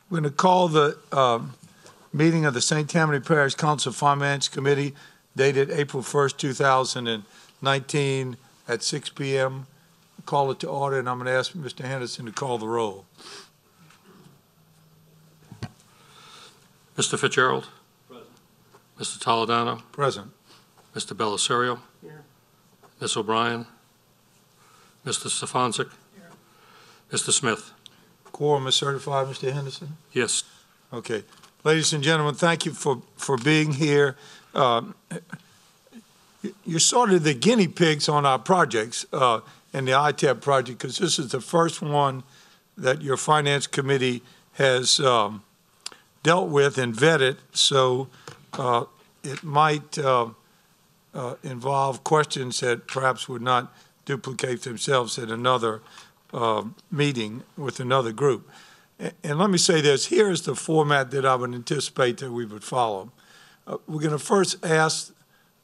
We're going to call the meeting of the St. Tammany Parish Council Finance Committee dated April 1st, 2019 at 6 p.m. Call it to order, and I'm going to ask Mr. Henderson to call the roll. Mr. Fitzgerald? Present. Mr. Toledano? Present. Mr. Bellisario? Here. Ms. O'Brien? Mr. Stefanczyk? Here. Mr. Smith? Quorum is certified, Mr. Henderson? Yes. Okay. Ladies and gentlemen, thank you for being here. You're sort of the guinea pigs on our projects in the ITEP project, because this is the first one that your finance committee has dealt with and vetted, so it might involve questions that perhaps would not duplicate themselves at another meeting with another group. And let me say this, here is the format that I would anticipate that we would follow. We're going to first ask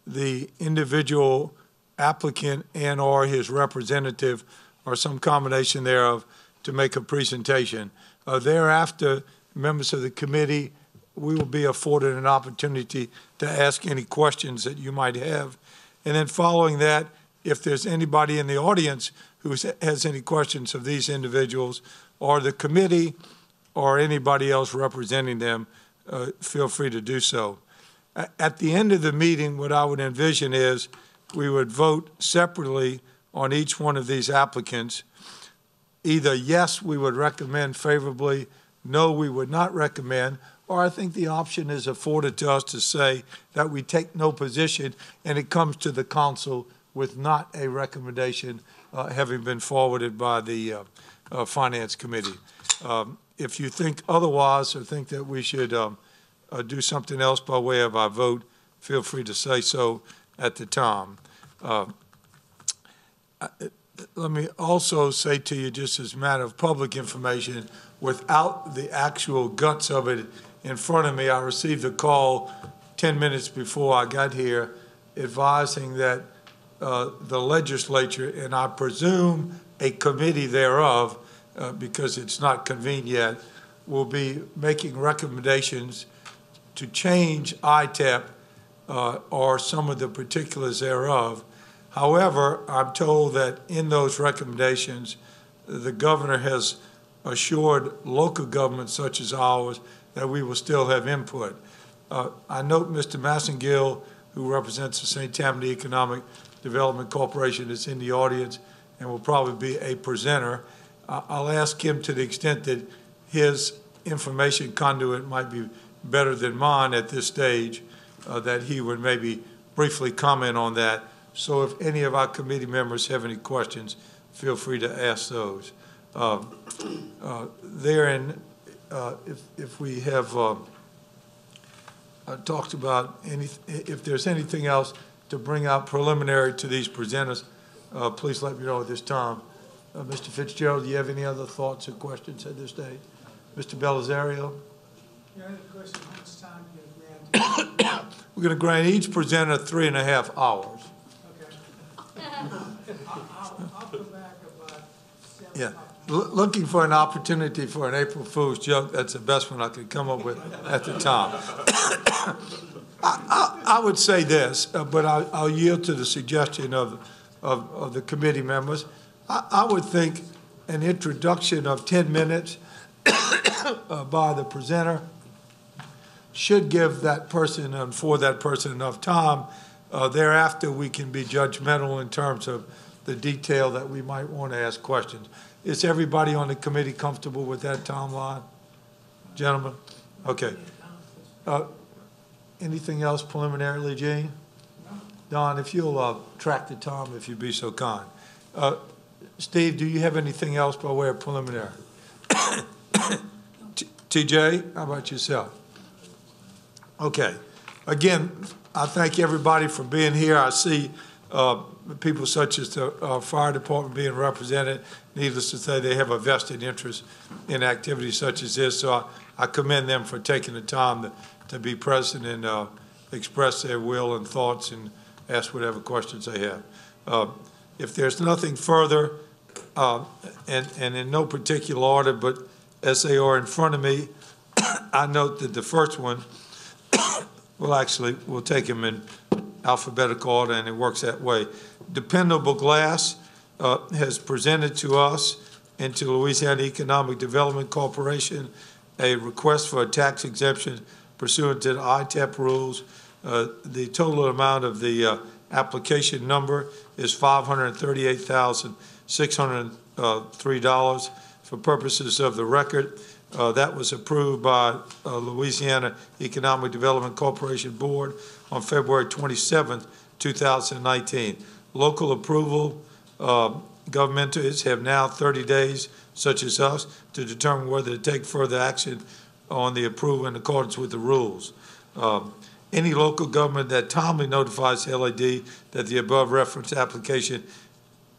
the individual applicant and or his representative or some combination thereof to make a presentation. Thereafter, members of the committee, we will be afforded an opportunity to ask any questions that you might have. And then following that, if there's anybody in the audience who has any questions of these individuals or the committee or anybody else representing them, feel free to do so. At the end of the meeting, what I would envision is we would vote separately on each one of these applicants. Either yes, we would recommend favorably, no, we would not recommend, or I think the option is afforded to us to say that we take no position and it comes to the council with not a recommendation having been forwarded by the Finance Committee. If you think otherwise or think that we should do something else by way of our vote, feel free to say so at the time. Let me also say to you, just as a matter of public information, without the actual guts of it in front of me, I received a call 10 minutes before I got here advising that the legislature, and I presume a committee thereof, because it's not convened yet, will be making recommendations to change ITEP or some of the particulars thereof. However, I'm told that in those recommendations, the governor has assured local governments such as ours that we will still have input. I note Mr. Massengill, who represents the St. Tammany Economic Development Corporation, is in the audience and will probably be a presenter. I'll ask him, to the extent that his information conduit might be better than mine at this stage, that he would maybe briefly comment on that. So if any of our committee members have any questions, feel free to ask those. Therein, if we have talked about if there's anything else to bring out preliminary to these presenters, please let me know at this time. Mr. Fitzgerald, do you have any other thoughts or questions at this stage? Mr. Bellisario? Yeah, I have a question. How much time do you grant? We're going to grant each presenter 3.5 hours. Okay. I'll come back about 7 Yeah. o'clock. Looking for an opportunity for an April Fool's joke. That's the best one I could come up with at the time. I would say this, but I'll yield to the suggestion of the committee members. I would think an introduction of 10 minutes by the presenter should give that person and for that person enough time. Thereafter, we can be judgmental in terms of the detail that we might want to ask questions. Is everybody on the committee comfortable with that timeline, gentlemen? Okay. Anything else preliminarily, Gene? Don, if you'll track the time, if you'd be so kind. Steve, do you have anything else by way of preliminary? TJ, how about yourself? Okay. Again, I thank everybody for being here. I see people such as the fire department being represented. Needless to say, they have a vested interest in activities such as this. So I commend them for taking the time to be present and express their will and thoughts and ask whatever questions they have. If there's nothing further, and in no particular order, but as they are in front of me, I note that the first one, we'll take them in alphabetical order, and it works that way. Dependable Glass has presented to us and to Louisiana Economic Development Corporation a request for a tax exemption pursuant to the ITEP rules. The total amount of the application number is $538,603 for purposes of the record. That was approved by Louisiana Economic Development Corporation Board on February 27th, 2019. Local approval governmentals have now 30 days, such as us, to determine whether to take further action on the approval in accordance with the rules. Any local government that timely notifies LAD that the above referenced application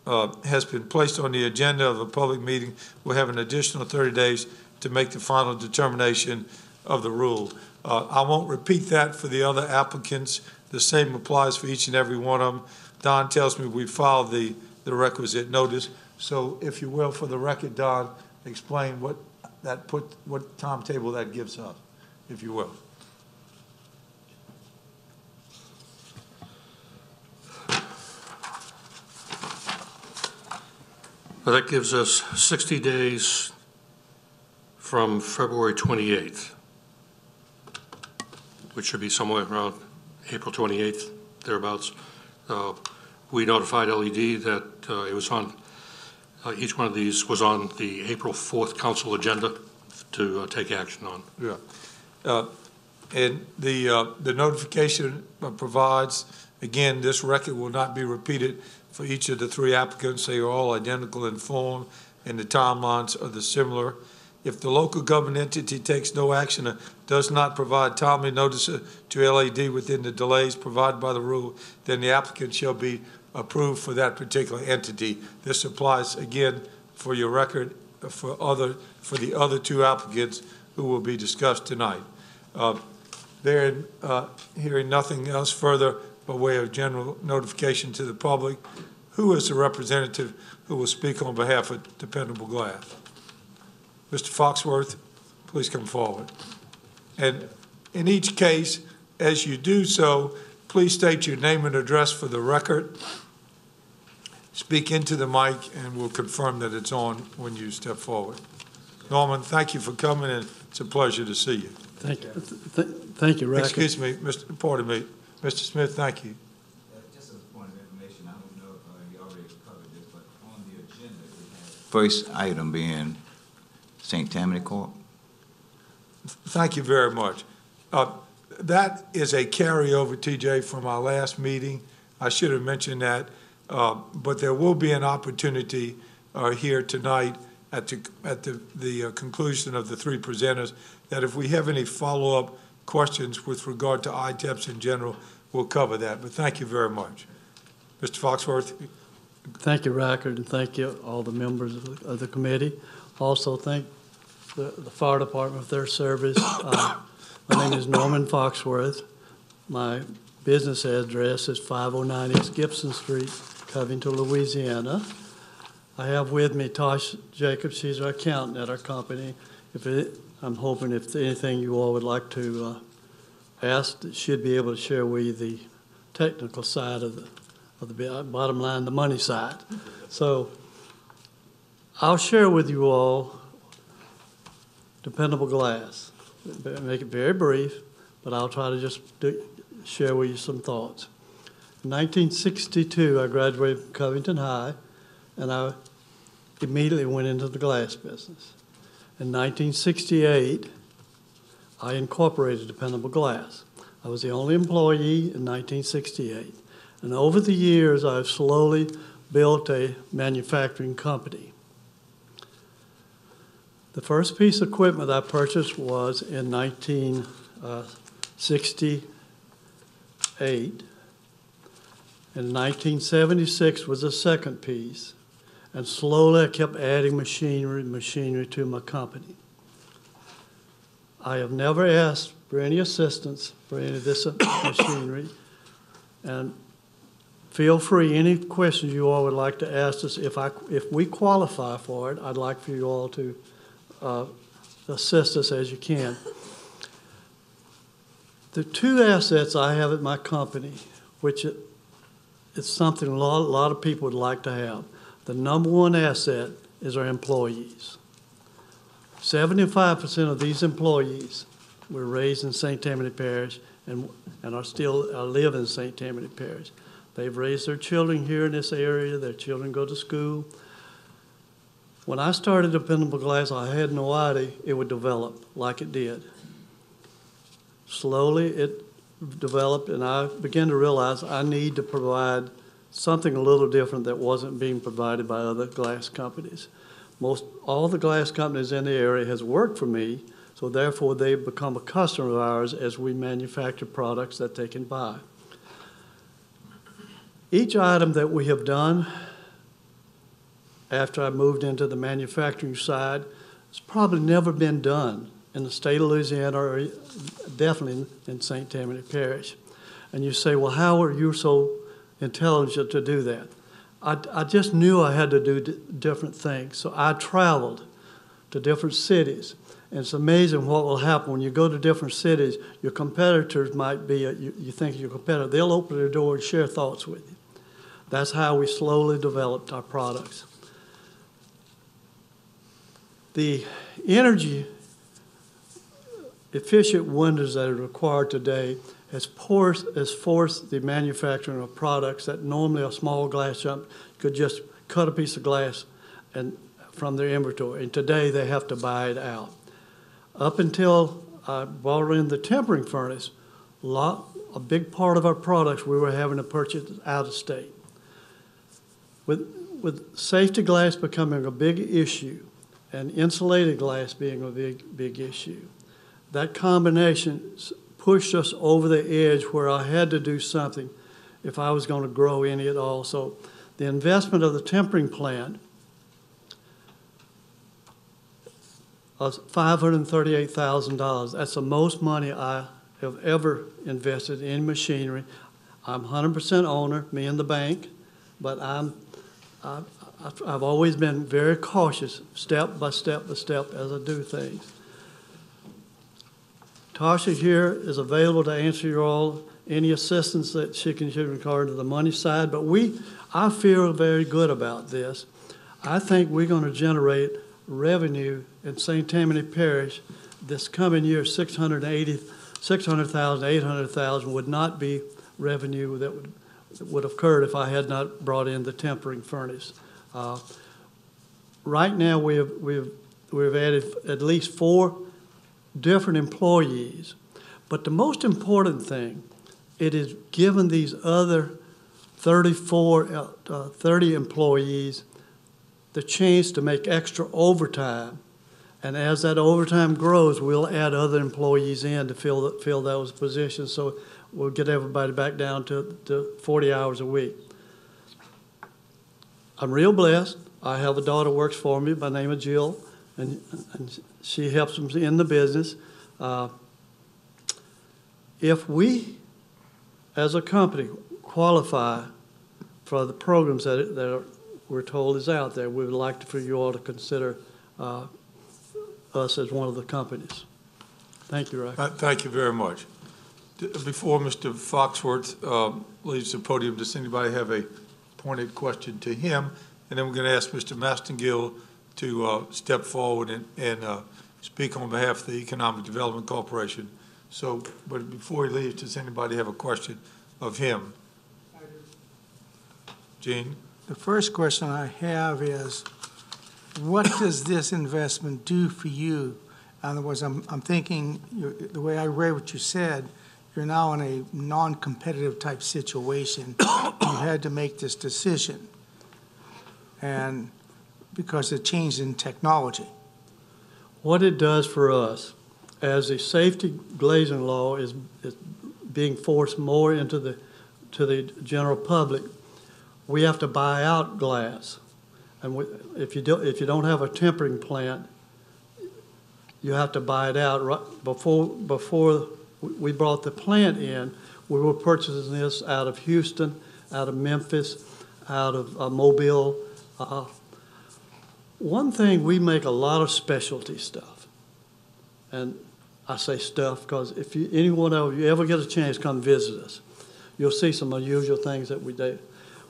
has been placed on the agenda of a public meeting will have an additional 30 days to make the final determination of the rule. I won't repeat that for the other applicants. The same applies for each and every one of them. Don tells me we filed the requisite notice. So if you will, for the record, Don, explain what timetable that gives us, if you will. Well, that gives us 60 days from February 28th, which should be somewhere around April 28th, thereabouts. We notified LED that it was on, each one of these was on the April 4th council agenda to take action on. Yeah. And the notification provides, again, this record will not be repeated for each of the three applicants. They are all identical in form, and the timelines are similar. If the local government entity takes no action or does not provide timely notice to LAD within the delays provided by the rule, then the applicant shall be approved for that particular entity. This applies, again, for your record, for the other two applicants who will be discussed tonight. Hearing nothing else further by way of general notification to the public, who is the representative who will speak on behalf of Dependable Glass? Mr. Foxworth, please come forward. And in each case, as you do so, please state your name and address for the record. Speak into the mic, and we'll confirm that it's on when you step forward. Norman, thank you for coming, and it's a pleasure to see you. Thank you. Thank you, Rack. Excuse me, pardon me. Mr. Smith, thank you. Just as a point of information, I don't know if you already covered this, but on the agenda, we have first item being St. Tammany Court. Thank you very much. That is a carryover, TJ, from our last meeting. I should have mentioned that, but there will be an opportunity here tonight at the conclusion of the three presenters that if we have any follow-up questions with regard to ITEPs in general, we'll cover that. But thank you very much. Mr. Foxworth. Thank you, Rackard, and thank you, all the members of the committee. Also, thank the fire department for their service. My name is Norman Foxworth. My business address is 509 East Gibson Street, Covington, Louisiana. I have with me Tosh Jacobs. She's our accountant at our company. I'm hoping if anything you all would like to ask, should be able to share with you the technical side of the bottom line, the money side. So I'll share with you all Dependable Glass. Make it very brief, but I'll try to just share with you some thoughts. In 1962, I graduated from Covington High, and I immediately went into the glass business. In 1968, I incorporated Dependable Glass. I was the only employee in 1968. And over the years, I've slowly built a manufacturing company. The first piece of equipment I purchased was in 1968. In 1976 was the second piece. And slowly I kept adding machinery to my company. I have never asked for any assistance for any of this machinery. And feel free, any questions you all would like to ask us, if we qualify for it, I'd like for you all to assist us as you can. The two assets I have at my company, which it's something a lot of people would like to have. The number one asset is our employees. 75% of these employees were raised in St. Tammany Parish and are still live in St. Tammany Parish. They've raised their children here in this area. Their children go to school. When I started Dependable Glass, I had no idea it would develop like it did. Slowly it developed, and I began to realize I need to provide something a little different that wasn't being provided by other glass companies. All the glass companies in the area has worked for me, so therefore they've become a customer of ours as we manufacture products that they can buy. Each item that we have done after I moved into the manufacturing side, it's probably never been done in the state of Louisiana or definitely in St. Tammany Parish. And you say, well, how are you so intelligent to do that? I just knew I had to do different things. So I traveled to different cities. And it's amazing what will happen when you go to different cities. Your competitors might be, you think your competitor, they'll open their door and share thoughts with you. That's how we slowly developed our products. The energy efficient windows that are required today has forced the manufacturing of products that normally a small glass shop could just cut a piece of glass from their inventory. And today they have to buy it out. Up until I brought in the tempering furnace, a big part of our products we were having to purchase out of state. With safety glass becoming a big issue and insulated glass being a big issue, that combination pushed us over the edge where I had to do something if I was going to grow any at all. So the investment of the tempering plant was $538,000. That's the most money I have ever invested in machinery. I'm 100% owner, me and the bank, but I've always been very cautious, step by step by step, as I do things. Tasha here is available to answer you all any assistance that she can give regard to the money side, but I feel very good about this. I think we're going to generate revenue in St. Tammany Parish this coming year. 600,000, 800,000 would not be revenue that would have occurred if I had not brought in the tempering furnace. Right now we've added at least 4 different employees, but the most important thing, it is given these other 30 employees the chance to make extra overtime, and as that overtime grows, we'll add other employees in to fill those positions, so we'll get everybody back down to 40 hours a week. I'm real blessed. I have a daughter who works for me by the name of Jill, and she helps me in the business. If we, as a company, qualify for the programs that we're told is out there, we would like for you all to consider us as one of the companies. Thank you, Rocky. Thank you very much. Before Mr. Foxworth leaves the podium, does anybody have a pointed question to him? And then we're going to ask Mr. Mastingill to step forward and speak on behalf of the Economic Development Corporation. So, but before he leaves, does anybody have a question of him? Gene? The first question I have is, what does this investment do for you? In other words, I'm thinking, the way I read what you said, you're now in a non-competitive type situation. You had to make this decision, and because of change in technology. What it does for us, as the safety glazing law is being forced more into to the general public, we have to buy out glass, and if you don't have a tempering plant, you have to buy it out. Right before we brought the plant in, we were purchasing this out of Houston, out of Memphis, out of Mobile. One thing, we make a lot of specialty stuff, and I say stuff because if anyone of you ever get a chance, come visit us. You'll see some unusual things that we do.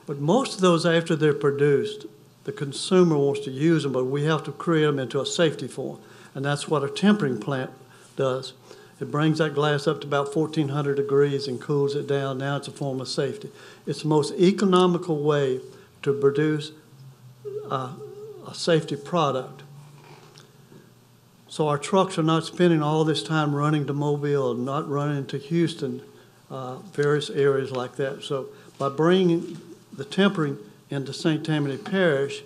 But most of those, after they're produced, the consumer wants to use them, but we have to create them into a safety form. And that's what a tempering plant does. It brings that glass up to about 1,400 degrees and cools it down. Now it's a form of safety. It's the most economical way to produce a safety product. So our trucks are not spending all this time running to Mobile, not running to Houston, various areas like that. So by bringing the tempering into St. Tammany Parish,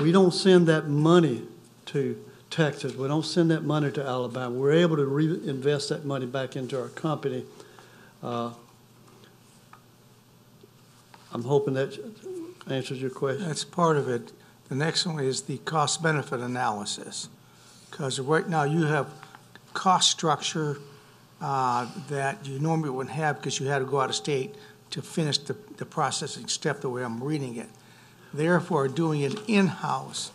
we don't send that money to Texas. We don't send that money to Alabama. We're able to reinvest that money back into our company. I'm hoping that answers your question. That's part of it. The next one is the cost-benefit analysis. Because right now you have cost structure that you normally wouldn't have because you had to go out of state to finish the processing step the way I'm reading it. Therefore, doing it in-house,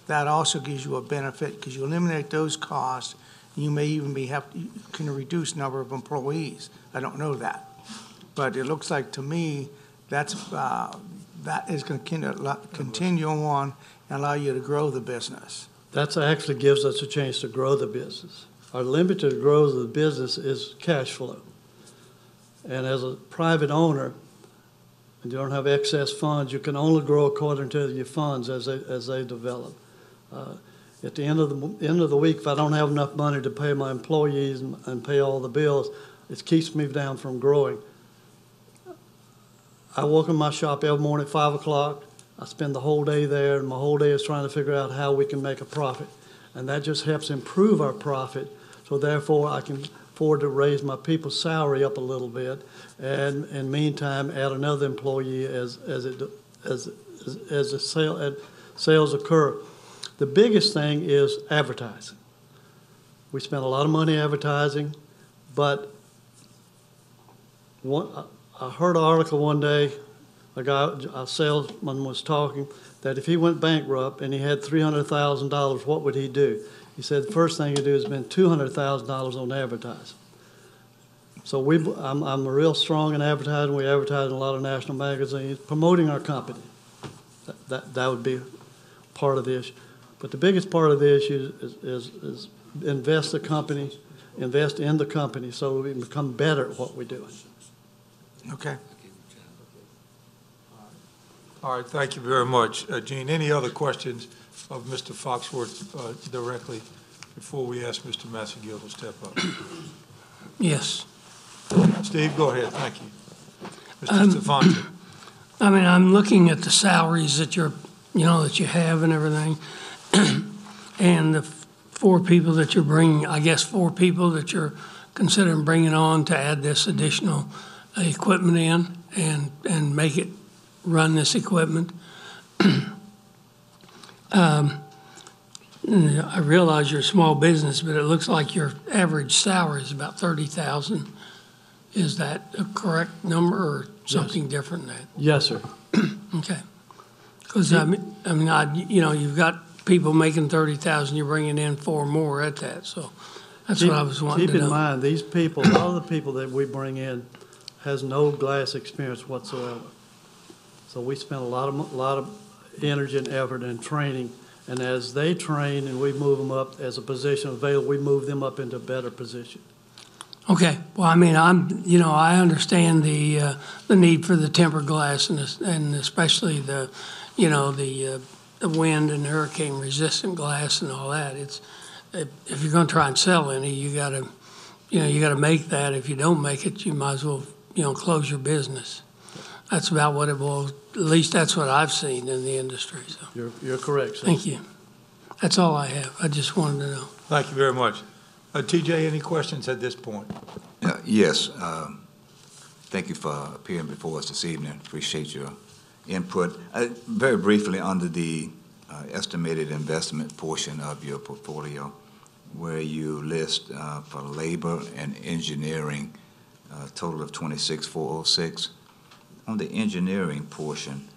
that also gives you a benefit because you eliminate those costs. You may even can reduce number of employees. I don't know that. But it looks like to me that is going to continue on and allow you to grow the business. That actually gives us a chance to grow the business. Our limited growth of the business is cash flow. And as a private owner, and you don't have excess funds, you can only grow according to your funds as they develop. At the end of the week, if I don't have enough money to pay my employees and pay all the bills, it keeps me down from growing. I walk in my shop every morning at 5 o'clock. I spend the whole day there, and my whole day is trying to figure out how we can make a profit. And that just helps improve our profit, so therefore I can afford to raise my people's salary up a little bit, and in meantime add another employee as the sales occur. The biggest thing is advertising. We spend a lot of money advertising, but I heard an article one day, a salesman was talking, that if he went bankrupt and he had $300,000, what would he do? He said the first thing he'd do is spend $200,000 on advertising. So I'm real strong in advertising. We advertise in a lot of national magazines, promoting our company. That would be part of the issue. But the biggest part of the issue is invest in the company so we can become better at what we do. Okay. All right, thank you very much. Gene, any other questions of Mr. Foxworth directly before we ask Mr. Massagill to step up? Yes. Steve, go ahead. Thank you. Mr. Stefante. I mean, I'm looking at the salaries that that you have and everything, and the 4 people that you're bringing. I guess 4 people that you're considering bringing on to add this additional equipment in and make it run this equipment. I realize you're a small business, but it looks like your average salary is about $30,000. Is that a correct number or something different than that? Yes, sir. Okay. Because you've got people making $30,000. You're bringing in 4 more at that, so that's what I was wanting to know. Keep in mind, these people, a lot of the people that we bring in has no glass experience whatsoever. So we spend a lot of energy and effort in training, and as they train and we move them up as a position available, we move them up into a better position. Okay. Well, I mean, I understand the need for the tempered glass and especially the wind and hurricane resistant glass and all that. It's if you're going to try and sell any, you got to make that. If you don't make it, you might as well close your business. That's about what it will. At least that's what I've seen in the industry. So you're correct, sir. Thank you. That's all I have. I just wanted to know. Thank you very much. TJ, any questions at this point? Yes. Thank you for appearing before us this evening. Appreciate your input. Very briefly, under the estimated investment portion of your portfolio, where you list for labor and engineering a total of $26,406. On the engineering portion,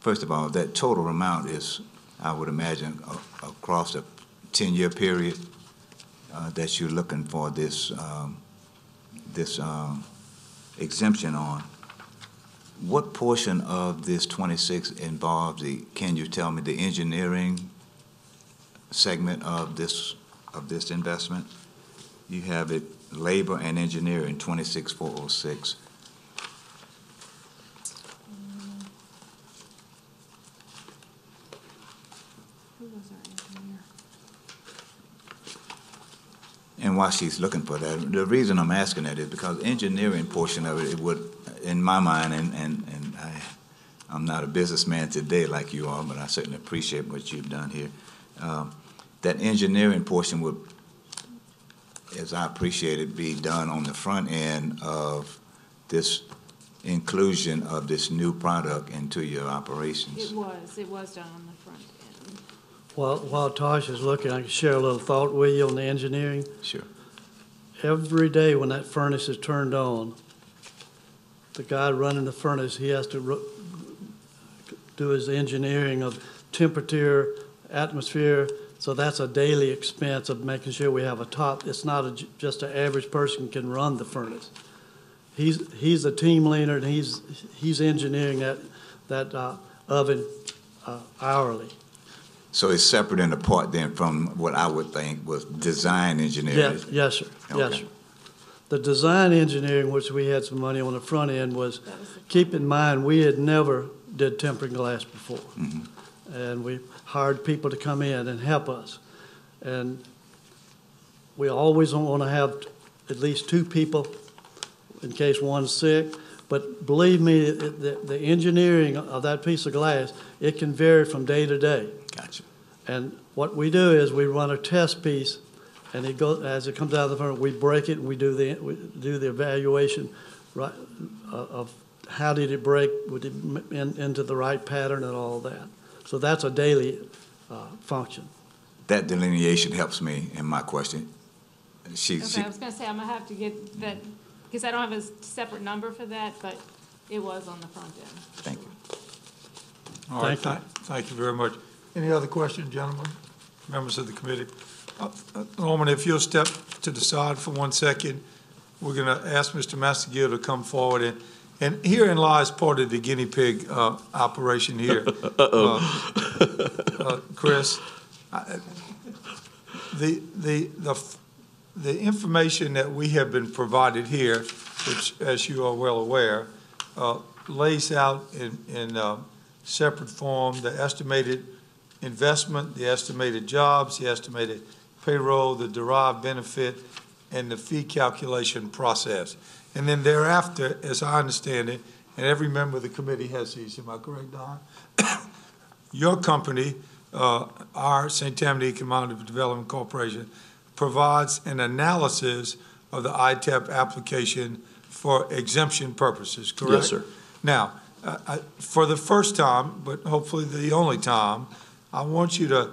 first of all, that total amount is, I would imagine, across a 10-year period. that you're looking for this exemption on, what portion of this 26 involves can you tell me, the engineering segment of this investment? You have it labor and engineering, 26,406. And while she's looking for that, the reason I'm asking that is because engineering portion of it would, in my mind, and I'm not a businessman today like you are, but I certainly appreciate what you've done here. That engineering portion would, as I appreciate it, be done on the front end of this inclusion of this new product into your operations. It was done on the front end. While Tosh is looking, I can share a little thought with you on the engineering. Sure. Every day when that furnace is turned on, the guy running the furnace, he has to do his engineering of temperature, atmosphere. So that's a daily expense of making sure we have a top. It's not just an average person can run the furnace. He's a team leader, and he's engineering that oven hourly. So it's separate and apart then from what I would think was design engineering. Yes, sir. Okay. Yes, sir. The design engineering, which we had some money on the front end, was, keep in mind, we had never did tempering glass before. Mm-hmm. And we hired people to come in and help us. And we always want to have at least 2 people in case one's sick. But believe me, the engineering of that piece of glass, it can vary from day to day. Gotcha. And what we do is we run a test piece, and it goes, as it comes out of the furnace, we break it and we do the evaluation, right, of how did it break, into the right pattern and all that. So that's a daily function. That delineation helps me in my question. Okay, I was going to say, I'm going to have to get that, because I don't have a separate number for that, but it was on the front end. Thank you. All right, thank you very much. Any other questions, gentlemen, members of the committee? Norman, if you'll step to the side for 1 second, we're going to ask Mr. Mastergill to come forward. And herein lies part of the guinea pig operation here. Chris, the information that we have been provided here, which, as you are well aware, lays out in separate form the estimated investment, the estimated jobs, the estimated payroll, the derived benefit, and the fee calculation process. And then thereafter, as I understand it, and every member of the committee has these, am I correct, Don? Your company, our St. Tammany Economic Development Corporation, provides an analysis of the ITEP application for exemption purposes, correct? Yes, sir. Now, for the first time, but hopefully the only time, I want you to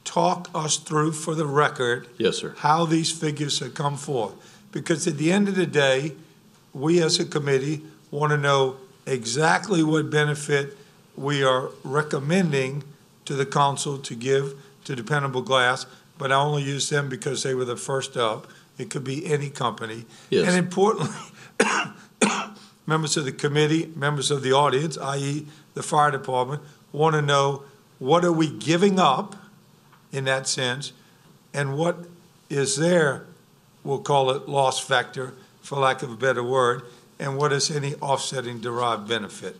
talk us through, for the record, Yes, sir. how these figures have come forth. Because at the end of the day, we as a committee want to know exactly what benefit we are recommending to the council to give to Dependable Glass, but I only use them because they were the first up. It could be any company. Yes. And importantly, members of the committee, members of the audience, i.e. the fire department, want to know what are we giving up in that sense, and what is their, we'll call it loss factor, for lack of a better word, and what is any offsetting derived benefit.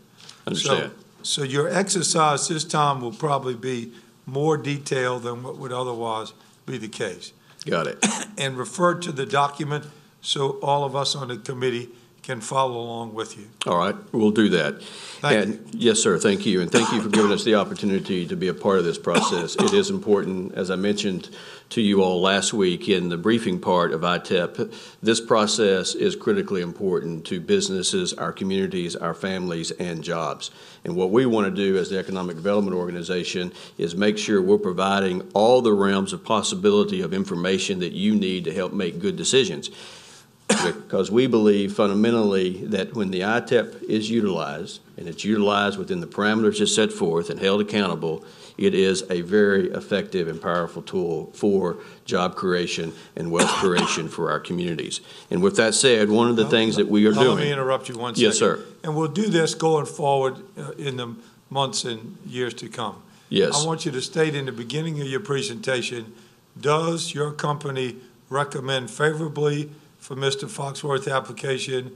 Understand. So your exercise this time will probably be more detailed than what would otherwise be the case. Got it. And refer to the document so all of us on the committee can follow along with you. All right, we'll do that. Thank you. Yes, sir, thank you. And thank you for giving us the opportunity to be a part of this process. It is important, as I mentioned to you all last week in the briefing part of ITEP, this process is critically important to businesses, our communities, our families, and jobs. And what we want to do as the Economic Development Organization is make sure we're providing all the realms of possibility of information that you need to help make good decisions. because we believe fundamentally that when the ITEP is utilized, and it's utilized within the parameters that's set forth and held accountable, it is a very effective and powerful tool for job creation and wealth creation for our communities. And with that said, one of the things that we are doing— Let me interrupt you one second. Yes, sir. And we'll do this going forward in the months and years to come. Yes. I want you to state in the beginning of your presentation, does your company recommend favorably for Mr. Foxworth's application?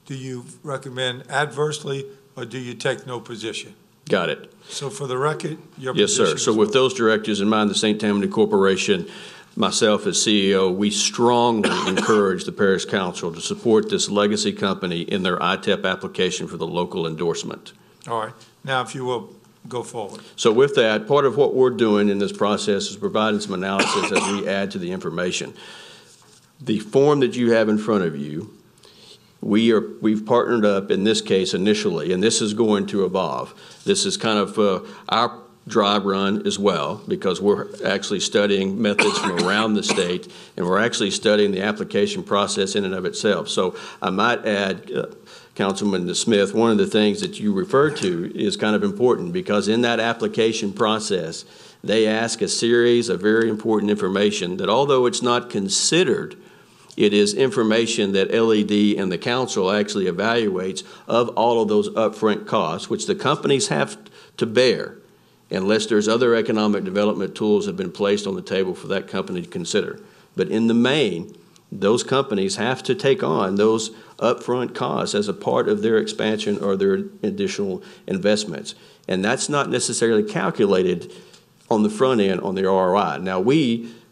Do you recommend adversely, or do you take no position? Got it. So for the record, your Yes, position sir. So with those directives in mind, the St. Tammany Corporation, myself as CEO, we strongly encourage the Parish Council to support this legacy company in their ITEP application for the local endorsement. All right. Now, if you will, go forward. So with that, part of what we're doing in this process is providing some analysis as we add to the information. The form that you have in front of you, we've partnered up in this case initially, and this is going to evolve. This is kind of our dry run as well, because we're actually studying methods from around the state, and we're actually studying the application process in and of itself. So I might add, Councilman Smith, one of the things that you referred to is kind of important, because in that application process, they ask a series of very important information that, although it's not considered, it is information that LED and the council actually evaluates of all of those upfront costs, which the companies have to bear, unless there's other economic development tools that have been placed on the table for that company to consider. But in the main, those companies have to take on those upfront costs as a part of their expansion or their additional investments. And that's not necessarily calculated on the front end on the ROI. Now,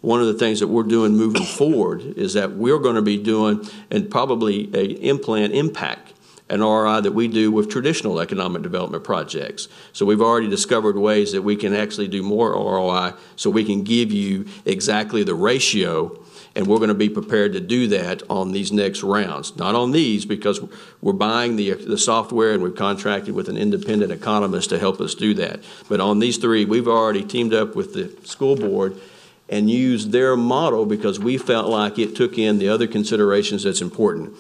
one of the things that we're doing moving forward is that we're going to be doing, and probably impact an ROI that we do with traditional economic development projects. So we've already discovered ways that we can actually do more ROI, so we can give you exactly the ratio, and we're going to be prepared to do that on these next rounds. Not on these, because we're buying the software and we've contracted with an independent economist to help us do that. But on these three, we've already teamed up with the school board and used their model, because we felt like it took in the other considerations that's important.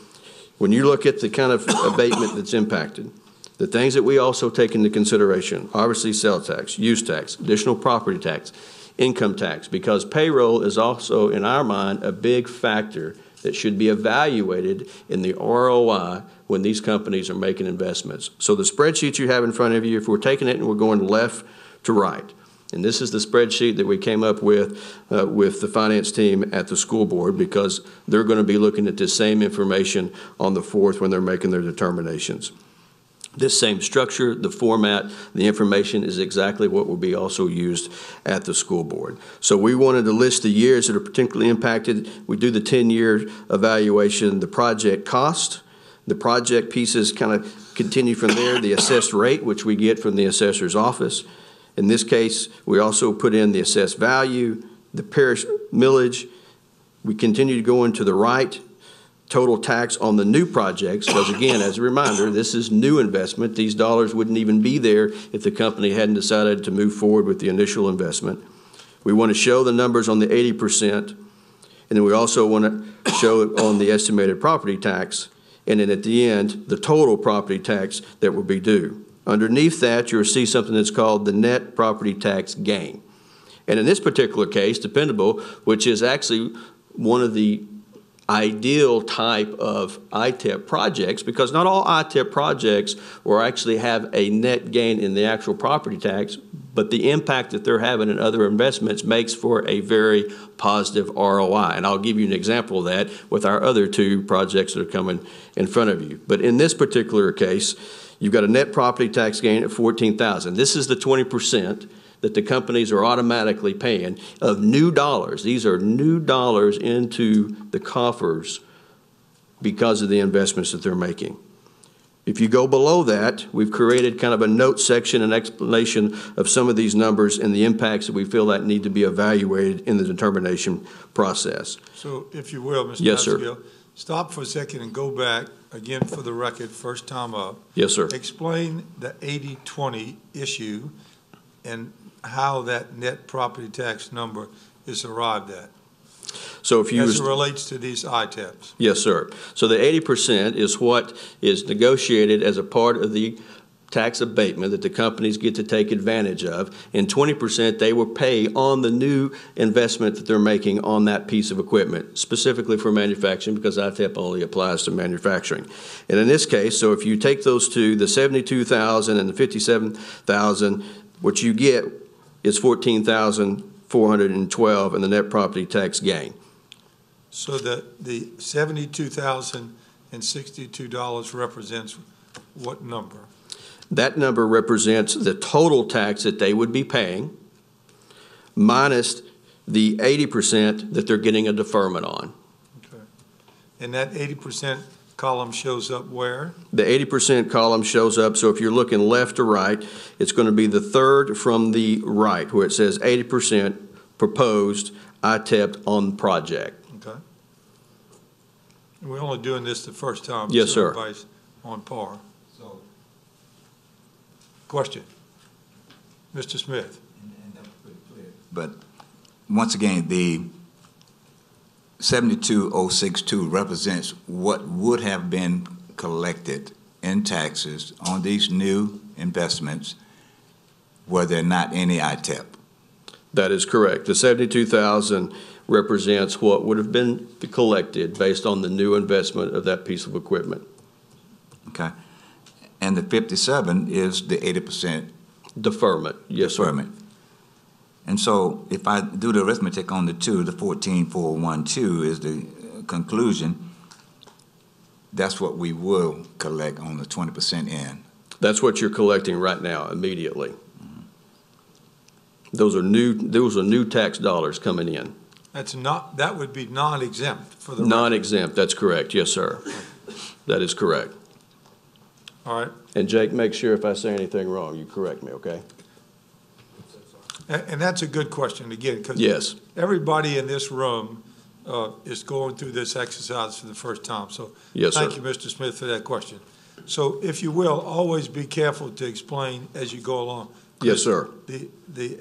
When you look at the kind of abatement that's impacted, the things that we also take into consideration, obviously sales tax, use tax, additional property tax, income tax, because payroll is also, in our mind, a big factor that should be evaluated in the ROI when these companies are making investments. So the spreadsheet you have in front of you, if we're taking it and we're going left to right, and this is the spreadsheet that we came up with the finance team at the school board, because they're going to be looking at the same information on the 4th when they're making their determinations. This same structure, the format, the information is exactly what will be also used at the school board. So we wanted to list the years that are particularly impacted. We do the 10-year evaluation, the project cost, the project pieces kind of continue from there, the assessed rate, which we get from the assessor's office. In this case, we also put in the assessed value, the parish millage. We continue to go into the right, total tax on the new projects, because again, as a reminder, this is new investment. These dollars wouldn't even be there if the company hadn't decided to move forward with the initial investment. We want to show the numbers on the 80%, and then we also want to show it on the estimated property tax, and then at the end, the total property tax that will be due. Underneath that, you'll see something that's called the net property tax gain. And in this particular case, dependable, which is actually one of the ideal type of ITEP projects, because not all ITEP projects will actually have a net gain in the actual property tax, but the impact that they're having in other investments makes for a very positive ROI. And I'll give you an example of that with our other two projects that are coming in front of you. But in this particular case, you've got a net property tax gain of $14,000. This is the 20% that the companies are automatically paying of new dollars. These are new dollars into the coffers because of the investments that they're making. If you go below that, we've created kind of a note section, an explanation of some of these numbers and the impacts that we feel that need to be evaluated in the determination process. So if you will, Mr. Yes, sir. Pascal, stop for a second and go back again for the record, first time up. Yes, sir. Explain the 80-20 issue and how that net property tax number is arrived at. So if you As it relates to these ITEPs. Yes, sir. So the 80% is what is negotiated as a part of the tax abatement that the companies get to take advantage of, and 20% they will pay on the new investment that they're making on that piece of equipment, specifically for manufacturing, because ITEP only applies to manufacturing. And in this case, so if you take those two, the $72,000 and the $57,000, what you get is $14,412 in the net property tax gain. So the $72,062 represents what number? That number represents the total tax that they would be paying minus the 80% that they're getting a deferment on. Okay. And that 80% column shows up where? The 80% column shows up, so if you're looking left to right, it's going to be the third from the right, where it says 80% proposed ITEP on project. Okay. And we're only doing this the first time. Yes, so sir. Everybody's on par. So, question. Mr. Smith. But once again, the 72062 represents what would have been collected in taxes on these new investments were there not any ITEP. That is correct. The 72,000 represents what would have been collected based on the new investment of that piece of equipment. Okay. And the 57 is the 80% Deferment, yes, deferment. And so if I do the arithmetic on the two, the 14,412 is the conclusion. That's what we will collect on the 20% end. That's what you're collecting right now, immediately. Those are new tax dollars coming in. That would be non-exempt for the record. Non-exempt, that's correct, yes, sir. That is correct. All right. And Jake, make sure if I say anything wrong, you correct me, okay? And that's a good question, again, because Yes. everybody in this room is going through this exercise for the first time. So Yes, sir. thank you, Mr. Smith, for that question. So if you will, always be careful to explain as you go along. Yes, sir. The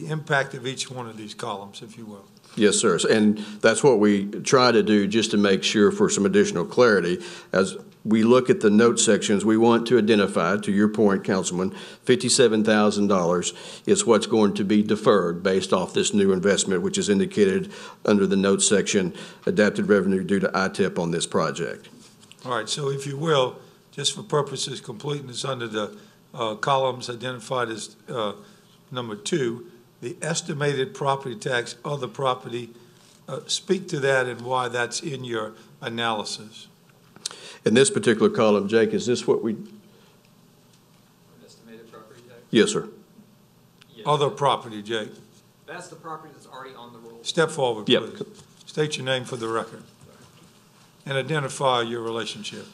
impact of each one of these columns, if you will. Yes, sir. And that's what we try to do, just to make sure for some additional clarity. As we look at the note sections, we want to identify, to your point, Councilman, $57,000 is what's going to be deferred based off this new investment, which is indicated under the note section, adapted revenue due to ITEP on this project. All right, so if you will, just for purposes of completeness, under the columns identified as number 2, the estimated property tax, other property, speak to that and why that's in your analysis. In this particular column, Jake, is this what we? Estimated property tax? Yes, sir. Yes. Other property, Jake. That's the property that's already on the roll. Step forward, Yep. please. State your name for the record and identify your relationship.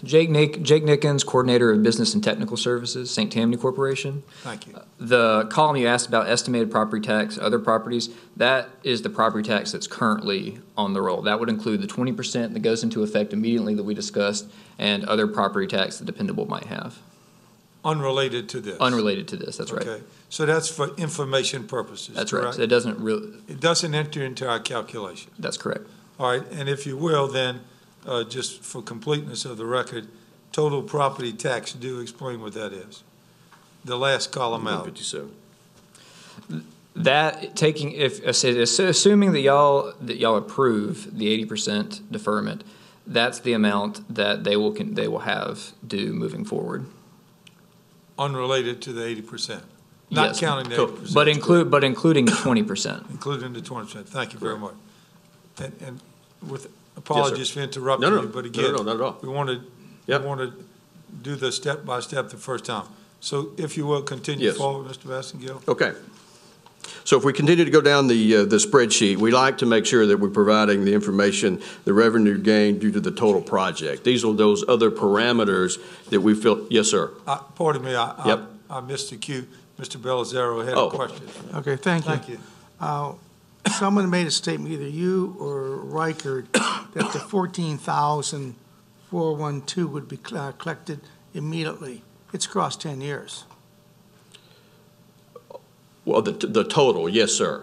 Jake Nickens, Coordinator of Business and Technical Services, St. Tammany Corporation. Thank you. The column you asked about estimated property tax, other properties, that is the property tax that's currently on the roll. That would include the 20% that goes into effect immediately that we discussed and other property tax the dependable might have. Unrelated to this? Unrelated to this, that's right. Okay, so that's for information purposes, That's correct? right. So it doesn't It doesn't enter into our calculation. that's correct. All right, and if you will, then, just for completeness of the record, total property tax due, explain what that is. The last column out. 157. That taking assuming that y'all approve the 80% deferment, that's the amount that they will have due moving forward. Unrelated to the 80%, not Yes, counting the cool. 80%. But including the 20%. Including the 20%. Thank you very much. And with apologies for interrupting No, you, but again, no, not at all. we want to do the step by step the first time. So if you will, continue Yes. forward, Mr. Bassengill. Okay. So if we continue to go down the spreadsheet, we like to make sure that we're providing the information, the revenue gain due to the total project. These are those other parameters that we feel. Yes, sir. Pardon me, Yep. I missed the cue. Mr. Belazaro had Oh. a question. Okay, thank you. Thank you. Someone made a statement, either you or Reichert, that the 14,412 would be collected immediately. It's across 10 years. Well, the total, yes, sir.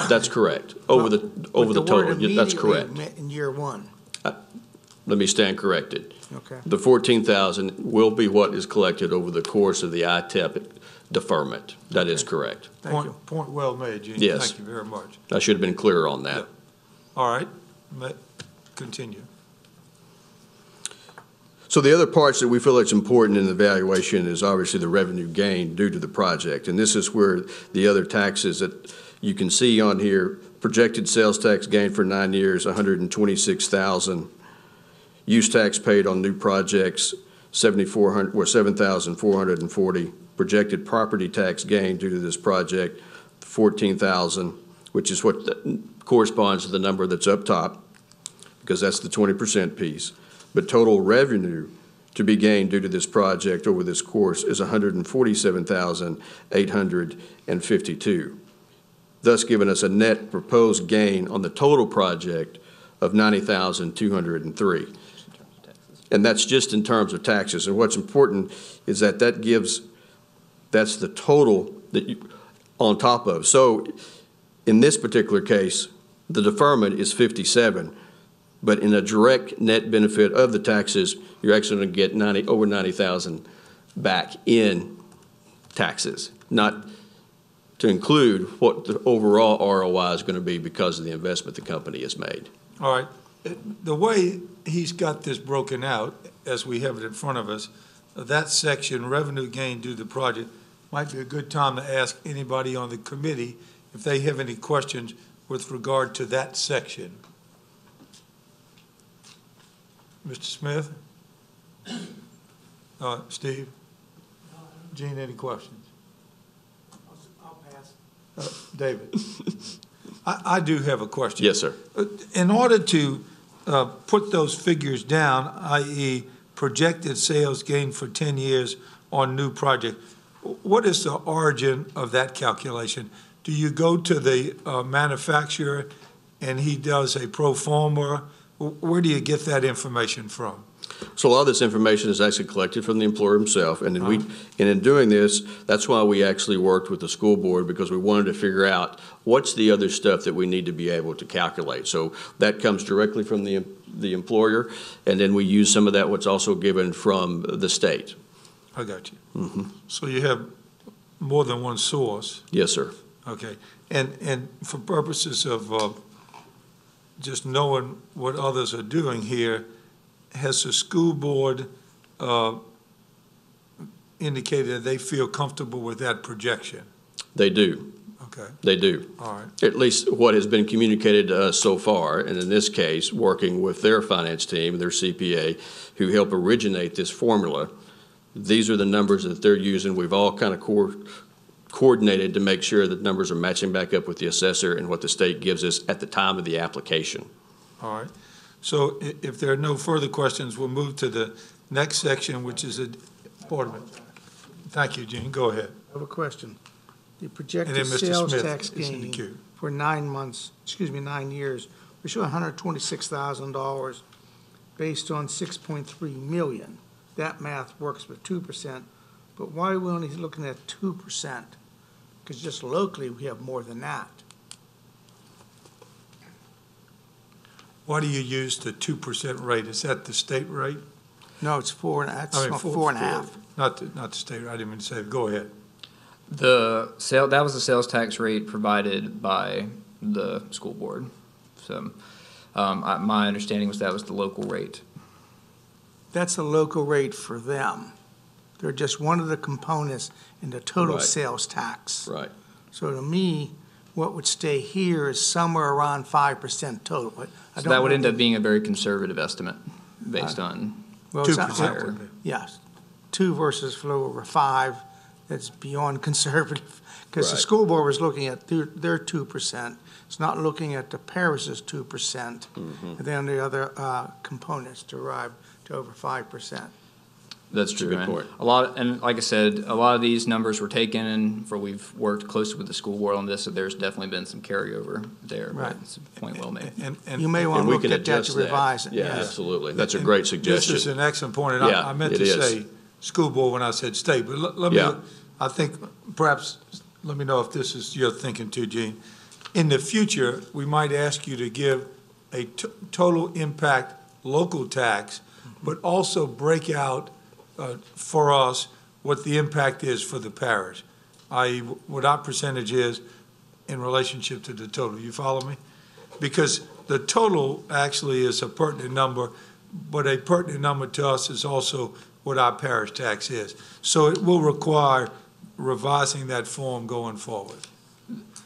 That's correct. Over the total, that's correct. Meant in year one. Let me stand corrected. Okay. The 14,000 will be what is collected over the course of the ITEP deferment. That is correct. Thank you. Point well made, Gene. Yes. Thank you very much. I should have been clearer on that. Yeah. All right, continue. So the other parts that we feel it's important in the evaluation is obviously the revenue gain due to the project. And this is where the other taxes that you can see on here, projected sales tax gain for 9 years, 126,000. Use tax paid on new projects, 7,440. Projected property tax gain due to this project, 14,000, which is what corresponds to the number that's up top, because that's the 20% piece. But total revenue to be gained due to this project over this course is 147,852, thus giving us a net proposed gain on the total project of 90,203. And that's just in terms of taxes. And what's important is that that's the total that you, on top of. So in this particular case, the deferment is 57. But in a direct net benefit of the taxes, you're actually going to get over 90,000 back in taxes, not to include what the overall ROI is going to be because of the investment the company has made. All right. The way he's got this broken out, as we have it in front of us, that section, revenue gain due to the project, might be a good time to ask anybody on the committee if they have any questions with regard to that section. Mr. Smith? Steve? Gene, any questions? I'll pass. David? I do have a question. Yes, sir. In order to put those figures down, i.e. projected sales gain for 10 years on new project, what is the origin of that calculation? Do you go to the manufacturer and he does a pro forma? Where do you get that information from? So a lot of this information is actually collected from the employer himself, and then and in doing this, that's why we actually worked with the school board, because we wanted to figure out what's the other stuff that we need to be able to calculate. So that comes directly from the employer, and then we use some of that what's also given from the state. I got you. Mm-hmm. So you have more than one source. Yes, sir. Okay, and for purposes of just knowing what others are doing here, has the school board indicated that they feel comfortable with that projection? They do. Okay. They do. All right. At least what has been communicated to us so far, and in this case, working with their finance team, their CPA, who helped originate this formula, these are the numbers that they're using. We've all kind of coordinated to make sure that numbers are matching back up with the assessor and what the state gives us at the time of the application. All right. So if there are no further questions, we'll move to the next section, which is pardon me. Thank you, Gene. Go ahead. I have a question. The And projected then Mr. sales Smith tax is in the gain queue. for 9 years, we show $126,000 based on 6.3 million. That math works with 2%, but why are we only looking at 2%? Because just locally, we have more than that. Why do you use the 2% rate? Is that the state rate? No, it's 4.5. Not the state rate. I didn't mean to say. Go ahead. That was the sales tax rate provided by the school board. So my understanding was that was the local rate. That's the local rate for them. They're just one of the components in the total Right. sales tax. Right. So to me, what would stay here is somewhere around 5% total. But I So don't that would know end up being a very conservative estimate based on well, it's not- 2%. Yes, 2 versus flow over 5, that's beyond conservative. Because the Right. school board was looking at their 2%. It's not looking at the parish's 2%. And then the other components derived to over 5%. That's That's a true. good And point. and like I said, a lot of these numbers were taken, and we've worked closely with the school board on this, so there's definitely been some carryover there. Right. But it's a point well made. And You may want And to we look can at that adjust to revise it. Yeah, yes. absolutely. That's a great This suggestion. is an excellent point, and Yeah, I meant it to is. say school board when I said state, but let me, Yeah. I think perhaps let me know if this is your thinking too, Gene. In the future, we might ask you to give a total impact local tax, but also break out for us what the impact is for the parish, i.e. what our percentage is in relationship to the total. You follow me? Because the total actually is a pertinent number, but a pertinent number to us is also what our parish tax is. So it will require revising that form going forward.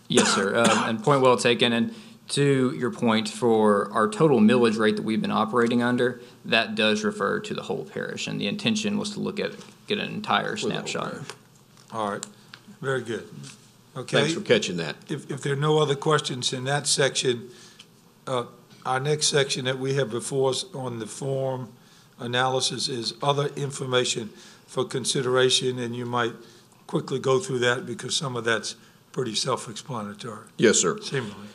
Yes, sir. And point well taken. And to your point, for our total millage rate that we've been operating under, that does refer to the whole parish. And the intention was to get an entire snapshot. All right. Very good. Okay. Thanks for catching that. If there are no other questions in that section, our next section that we have before us on the form analysis is other information for consideration, and you might quickly go through that because some of that's pretty self-explanatory. Yes, sir. Seemingly.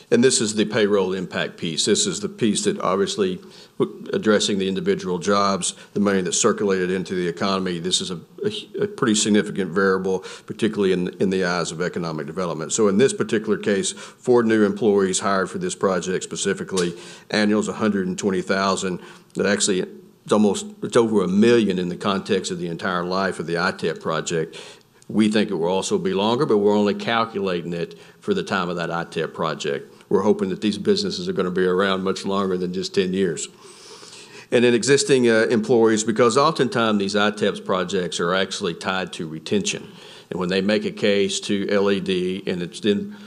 And this is the payroll impact piece. This is the piece that obviously addressing the individual jobs, the money that's circulated into the economy. This is a pretty significant variable, particularly in the eyes of economic development. So in this particular case, 4 new employees hired for this project specifically, annuals $120,000. That actually it's over $1 million in the context of the entire life of the ITEP project. We think it will also be longer, but we're only calculating it for the time of that ITEP project. We're hoping that these businesses are going to be around much longer than just 10 years. And then existing employees, because oftentimes these ITEPS projects are actually tied to retention. And when they make a case to LED and it's then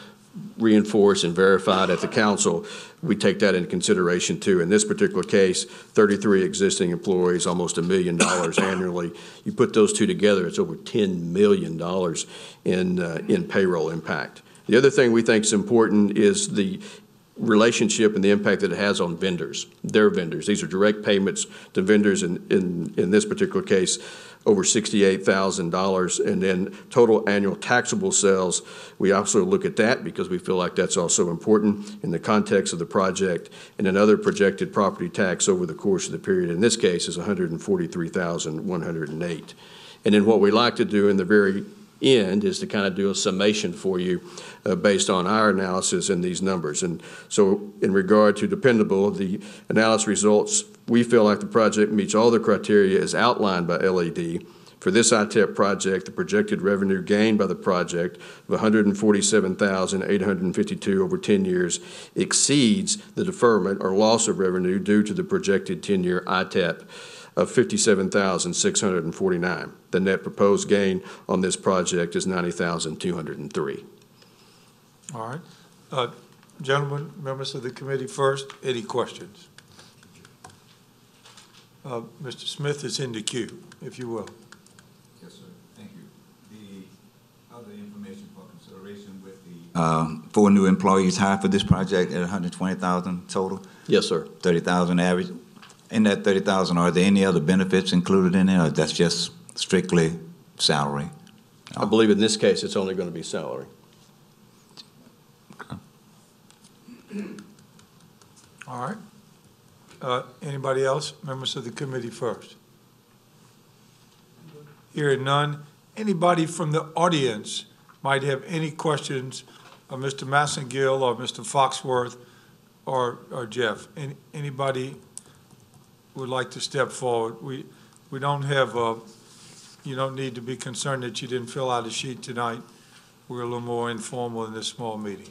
reinforced and verified at the council, we take that into consideration too. In this particular case, 33 existing employees, almost $1 million annually. You put those two together, it's over $10 million in payroll impact. The other thing we think is important is the relationship and the impact that it has on vendors, their vendors. These are direct payments to vendors in this particular case, over $68,000, and then total annual taxable sales. We also look at that because we feel like that's also important in the context of the project, and another projected property tax over the course of the period in this case is $143,108. And then what we like to do in the very end is to kind of do a summation for you based on our analysis and these numbers. And so in regard to dependable, the analysis results, we feel like the project meets all the criteria as outlined by LED. For this ITEP project, the projected revenue gained by the project of $147,852 over 10 years exceeds the deferment or loss of revenue due to the projected 10-year ITEP of $57,649. The net proposed gain on this project is $90,203. All right. Gentlemen, members of the committee first, any questions? Mr. Smith is in the queue, if you will. Yes, sir. Thank you. The other information for consideration with the 4 new employees hired for this project at $120,000 total? Yes, sir. $30,000 average. In that $30,000, are there any other benefits included in it, or that's just strictly salary? I believe in this case it's only going to be salary. All right. Anybody else? Members of the committee first. Hearing none. Anybody from the audience might have any questions of Mr. Massengill or Mr. Foxworth or Jeff? Anybody would like to step forward? We don't have you don't need to be concerned that you didn't fill out a sheet tonight. We're a little more informal in this small meeting.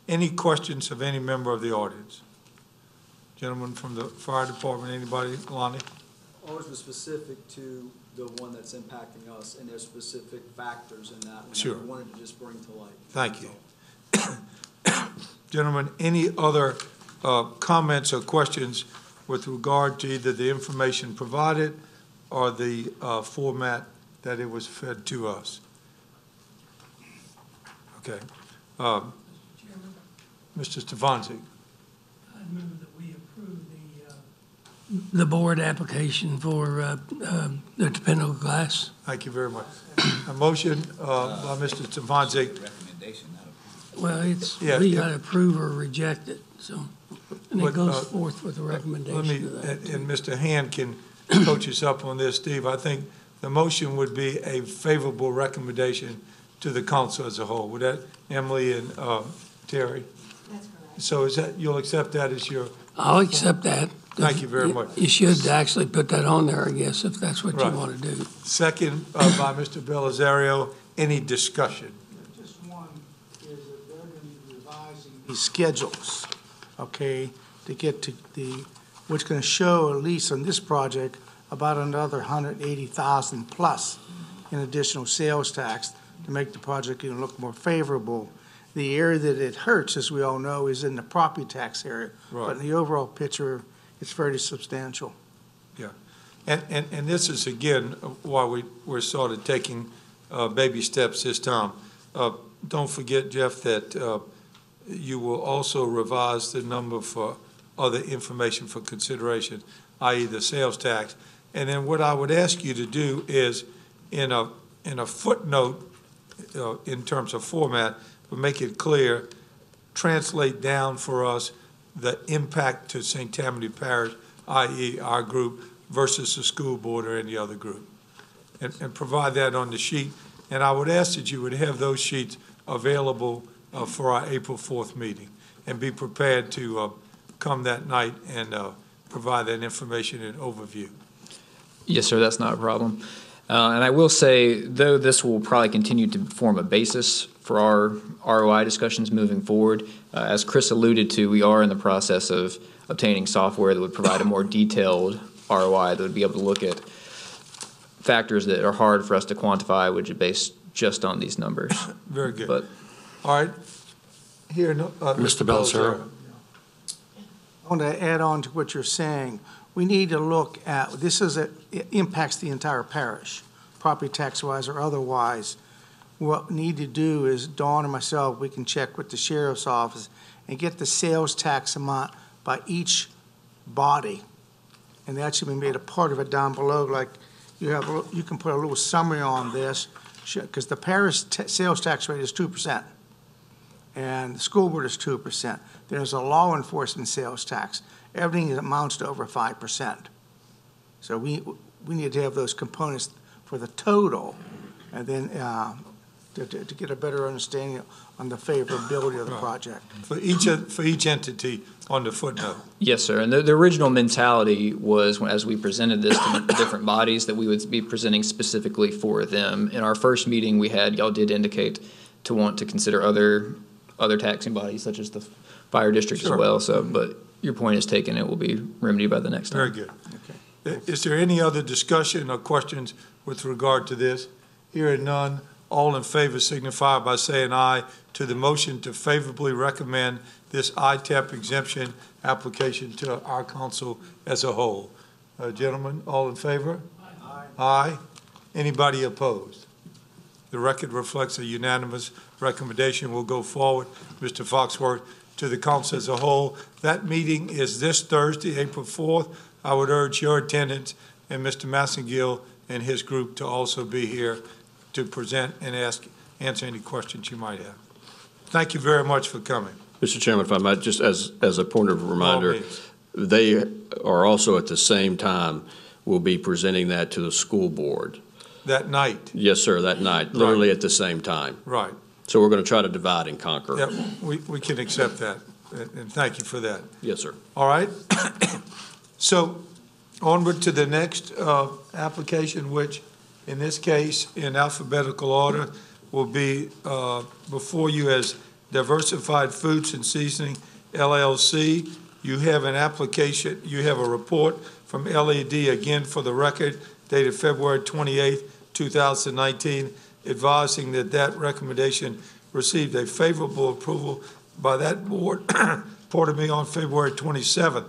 Any questions of any member of the audience? Gentlemen from the fire department, anybody? Lonnie? Ours was specific to the one that's impacting us, and there's specific factors in that one Sure. that we wanted to just bring to light. Thank you. Gentlemen, any other comments or questions with regard to either the information provided or the format that it was fed to us? Okay. Mr. Stefanczyk. I move that we approve the board application for the dependable class. Thank you very much. A motion by Mr. Stefanczyk. Recommendation, not a Well, it's, Yeah, we yeah. got to approve or reject it, so, and But, it goes forth with a recommendation to that. And Mr. Hand can coach us up on this, Steve. I think the motion would be a favorable recommendation to the council as a whole. Would that, Emily and Terry? That's correct. So is that, you'll accept that as your, I'll accept that. thank you very much. You should actually put that on there, I guess, if that's what you Right. want to do. Second by Mr. Belisario. Any discussion? Just one is that they're going to be revising these schedules, okay, to get to which going to show, at least on this project, about another 180,000 plus in additional sales tax to make the project even look more favorable. The area that it hurts, as we all know, is in the property tax area. Right. But in the overall picture, it's fairly substantial. And this is, again, why we're sort of taking baby steps this time. Don't forget, Jeff, that you will also revise the number for other information for consideration, i.e. the sales tax. And then what I would ask you to do is, in a footnote, in terms of format, but make it clear, translate down for us the impact to St. Tammany Parish, i.e. our group, versus the school board or any other group. And provide that on the sheet. And I would ask that you would have those sheets available for our April 4th meeting, and be prepared to come that night and provide that information and overview. Yes, sir, that's not a problem. And I will say, though this will probably continue to form a basis for our ROI discussions moving forward, as Chris alluded to, we are in the process of obtaining software that would provide a more detailed ROI that would be able to look at factors that are hard for us to quantify, which are based just on these numbers. Very good. But all right. Here, Mr. Belisario. I want to add on to what you're saying. We need to look at, it impacts the entire parish, property tax-wise or otherwise. What we need to do is, Dawn and myself, we can check with the sheriff's office and get the sales tax amount by each body. And that should be made a part of it down below, like you can put a little summary on this, because the parish sales tax rate is 2%, and the school board is 2%. There's a law enforcement sales tax. Everything amounts to over 5%. So we need to have those components for the total, and then to get a better understanding on the favorability of the project. For each entity on the footnote. yes, sir. And the original mentality was, as we presented this to the different bodies, that we would be presenting specifically for them. In our first meeting we had, y'all did indicate to want to consider other taxing bodies, such as the fire district as well. So, but your point is taken. It will be remedied by the next time. Very good. Okay. Is there any other discussion or questions with regard to this? Hearing none, all in favor signify by saying aye to the motion to favorably recommend this ITEP exemption application to our council as a whole. Gentlemen, all in favor? Aye. Aye. Anybody opposed? The record reflects a unanimous recommendation. Will go forward, Mr. Foxworth, to the council as a whole. That meeting is this Thursday, April 4th. I would urge your attendance and Mr. Massengill and his group to also be here to present and answer any questions you might have. Thank you very much for coming. Mr. Chairman, if I might, just as a point of reminder, they are also at the same time will be presenting that to the school board. That night? Yes, sir, that night, literally at the same time. Right. So we're going to try to divide and conquer. Yeah, we can accept that, and thank you for that. Yes, sir. All right. So onward to the next application, which in this case, in alphabetical order, will be before you as Diversified Foods and Seasoning LLC. You have an application, you have a report from LED, again for the record, dated February 28th, 2019, advising that that recommendation received a favorable approval by that board, pardon me, on February 27th.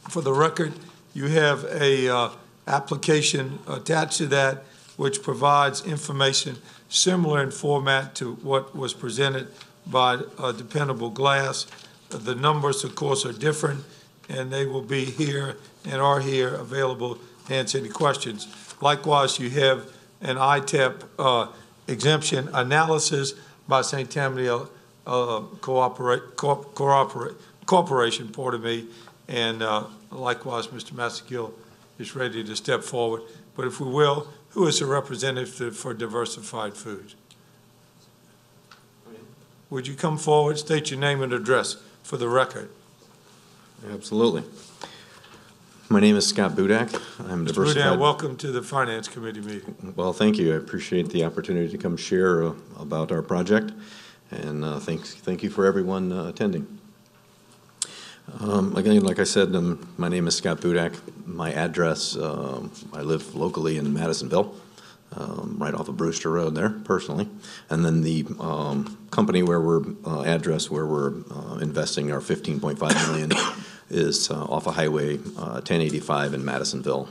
For the record, you have a application attached to that which provides information similar in format to what was presented by Dependable Glass. The numbers, of course, are different, and they will be here and are here available to answer any questions. Likewise, you have an ITEP exemption analysis by St. Tammany Corporation, pardon me, and likewise, Mr. Massengill is ready to step forward. But if we will, who is the representative for Diversified Foods? would you come forward, state your name and address for the record? Absolutely. My name is Scott Budak. I'm diversified. Budak, welcome to the Finance Committee meeting. Well, thank you. I appreciate the opportunity to come share about our project, and thank you for everyone attending. Again, like I said, my name is Scott Budak. My address, I live locally in Madisonville, right off of Brewster Road there, personally. And then the company where we're address where we're investing our $15.5 million is off of Highway 1085 in Madisonville,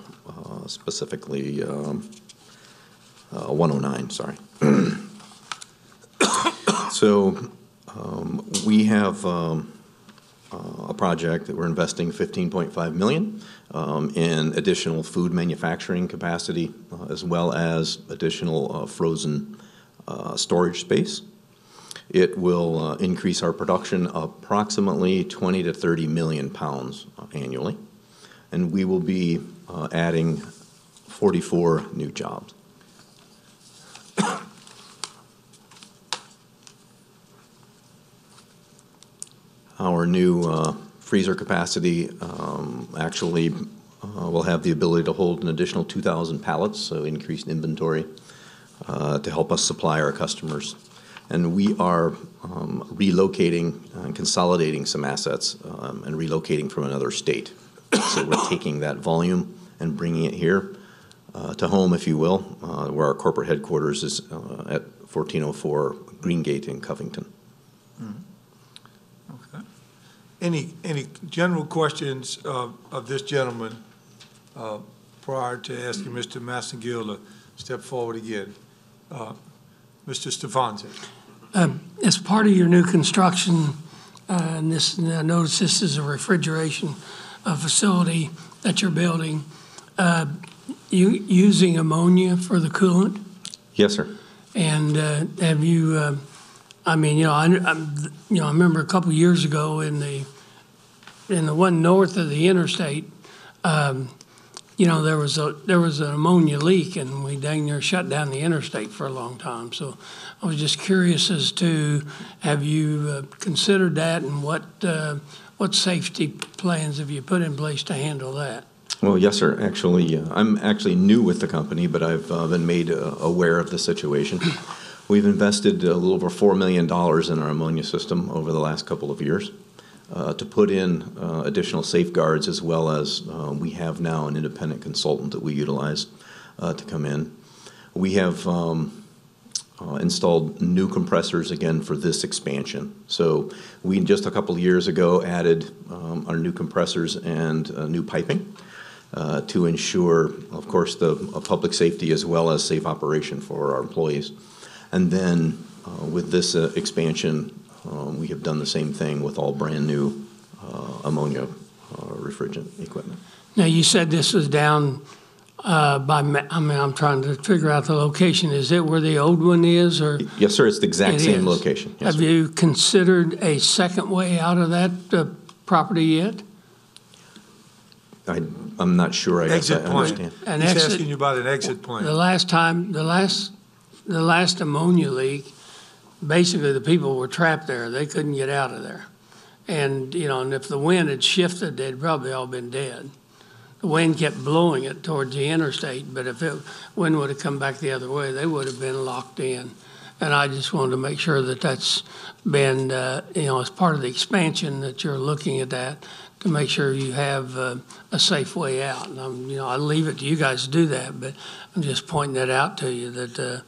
specifically 109, sorry. So we have a project that we're investing $15.5 million in additional food manufacturing capacity, as well as additional frozen storage space. It will increase our production approximately 20 to 30 million pounds annually, and we will be adding 44 new jobs. Our new freezer capacity actually will have the ability to hold an additional 2,000 pallets, so increased inventory to help us supply our customers. And we are relocating and consolidating some assets and relocating from another state. So we're taking that volume and bringing it here to home, if you will, where our corporate headquarters is at 1404 Greengate in Covington. Okay. Any general questions of this gentleman prior to asking Mr. Massengill to step forward again? Mr. Stefanski. As part of your new construction, and I notice this is a refrigeration facility that you're building, you using ammonia for the coolant? Yes, sir. And have you? I mean, I remember a couple years ago in the one north of the interstate, there was an ammonia leak, and we dang near shut down the interstate for a long time. So I was just curious as to, have you considered that, and what safety plans have you put in place to handle that? Well, yes, sir. Actually, I'm actually new with the company, but I've been made aware of the situation. We've invested a little over $4 million in our ammonia system over the last couple of years to put in additional safeguards, as well as we have now an independent consultant that we utilize to come in. We have installed new compressors again for this expansion. So we just a couple of years ago added our new compressors and new piping to ensure, of course, the public safety as well as safe operation for our employees. And then with this expansion, we have done the same thing with all brand new ammonia refrigerant equipment. Now, you said this was down I'm trying to figure out the location. Is it where the old one is, or? Yes, sir. It's the exact same location. Yes, have you considered a second way out of that property yet? I'm not sure. I understand. He's asking you about an exit plan. The last ammonia leak, basically the people were trapped there. They couldn't get out of there. And, and if the wind had shifted, they'd probably all been dead. The wind kept blowing it towards the interstate, but if the wind would have come back the other way, they would have been locked in. And I just wanted to make sure that that's been, as part of the expansion, that you're looking at that to make sure you have a safe way out. And I leave it to you guys to do that, but I'm just pointing that out to you that,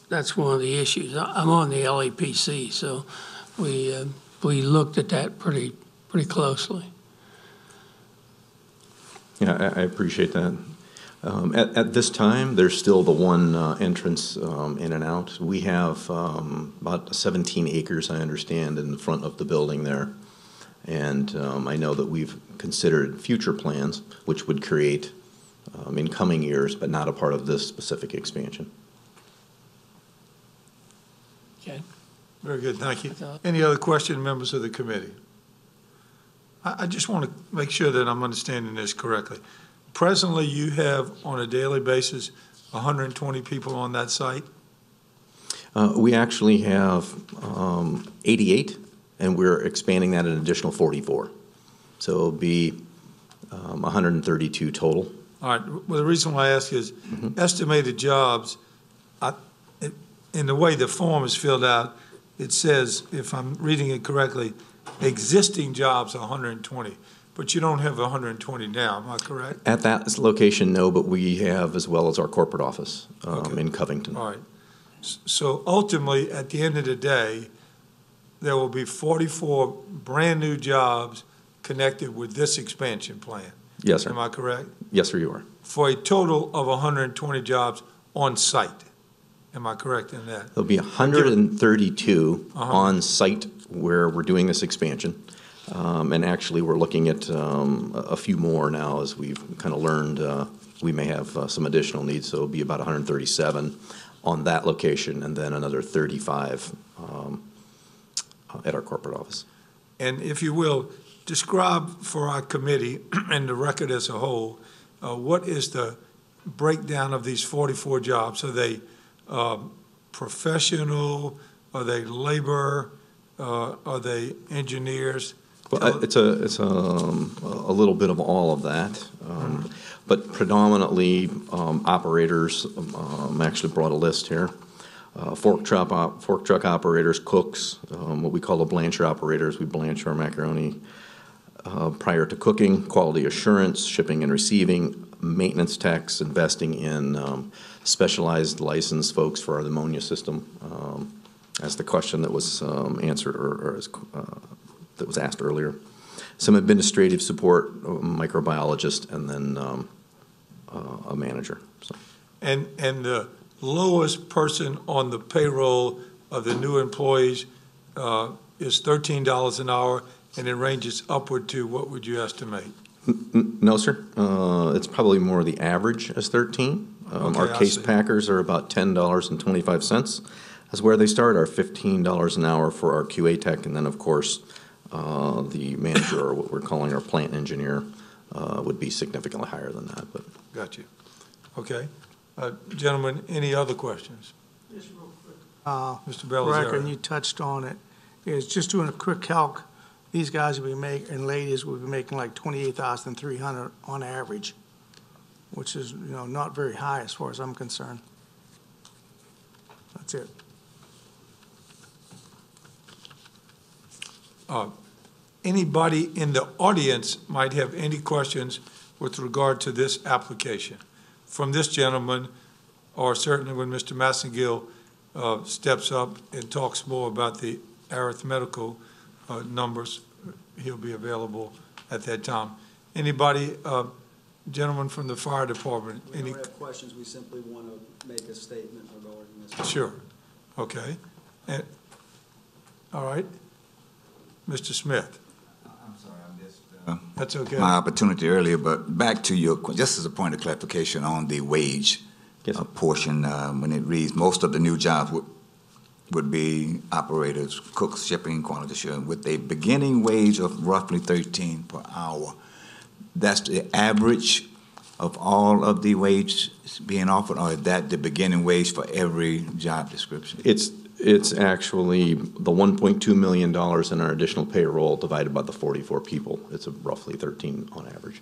that's one of the issues. I'm on the LEPC, so we looked at that pretty closely. Yeah, I appreciate that. At this time, there's still the one entrance in and out. We have about 17 acres, I understand, in the front of the building there. And I know that we've considered future plans, which would create in coming years, but not a part of this specific expansion. Okay. Very good, thank you. Any other question, members of the committee? I just want to make sure that I'm understanding this correctly. Presently, you have, on a daily basis, 120 people on that site? We actually have 88, and we're expanding that an additional 44. So it'll be 132 total. All right, well, the reason why I ask is estimated jobs, in the way the form is filled out, it says, if I'm reading it correctly, existing jobs are 120, but you don't have 120 now, am I correct? At that location, no, but we have as well as our corporate office in Covington. All right. So ultimately, at the end of the day, there will be 44 brand-new jobs connected with this expansion plan. Yes, sir. Am I correct? Yes, sir, you are. For a total of 120 jobs on site. Am I correct in that? There'll be 132 on site where we're doing this expansion. And actually, we're looking at a few more now as we've kind of learned we may have some additional needs. So it'll be about 137 on that location, and then another 35 at our corporate office. And if you will, describe for our committee and the record as a whole, what is the breakdown of these 44 jobs? Are they professional? Are they labor? Are they engineers? Well, it's a little bit of all of that, but predominantly operators. I actually brought a list here. Fork truck operators, cooks, what we call the blancher operators. We blanch our macaroni prior to cooking, quality assurance, shipping and receiving, maintenance techs, investing in specialized licensed folks for our ammonia system. That's the question that was answered that was asked earlier. Some administrative support, a microbiologist, and then a manager. So. And the lowest person on the payroll of the new employees is $13 an hour, and it ranges upward to, what would you estimate? No, sir. It's probably more the average as 13. Okay, our case packers are about $10.25. That's where they start, our $15 an hour for our QA tech, and then, of course, the manager, or what we're calling our plant engineer, would be significantly higher than that. But got you. Okay. Gentlemen, any other questions? Just real quick. Mr. Belisario. And you touched on it, is just doing a quick calc, these guys will be making, and ladies will be making like $28,300 on average, which is, not very high as far as I'm concerned. That's it. Anybody in the audience might have any questions with regard to this application from this gentleman, or certainly when Mr. Massengill steps up and talks more about the arithmetical numbers, he'll be available at that time. Anybody, gentlemen from the fire department? We don't have questions, we simply want to make a statement regarding this. Sure. Okay. And, all right. Mr. Smith. I'm sorry, I missed That's okay. my opportunity earlier, but back to your, just as a point of clarification on the wage portion, when it reads, most of the new jobs would be operators, cooks, shipping, quality assurance, with a beginning wage of roughly $13 per hour. That's the average of all of the wage being offered, or is that the beginning wage for every job description? It's actually the $1.2 million in our additional payroll divided by the 44 people. It's roughly 13 on average.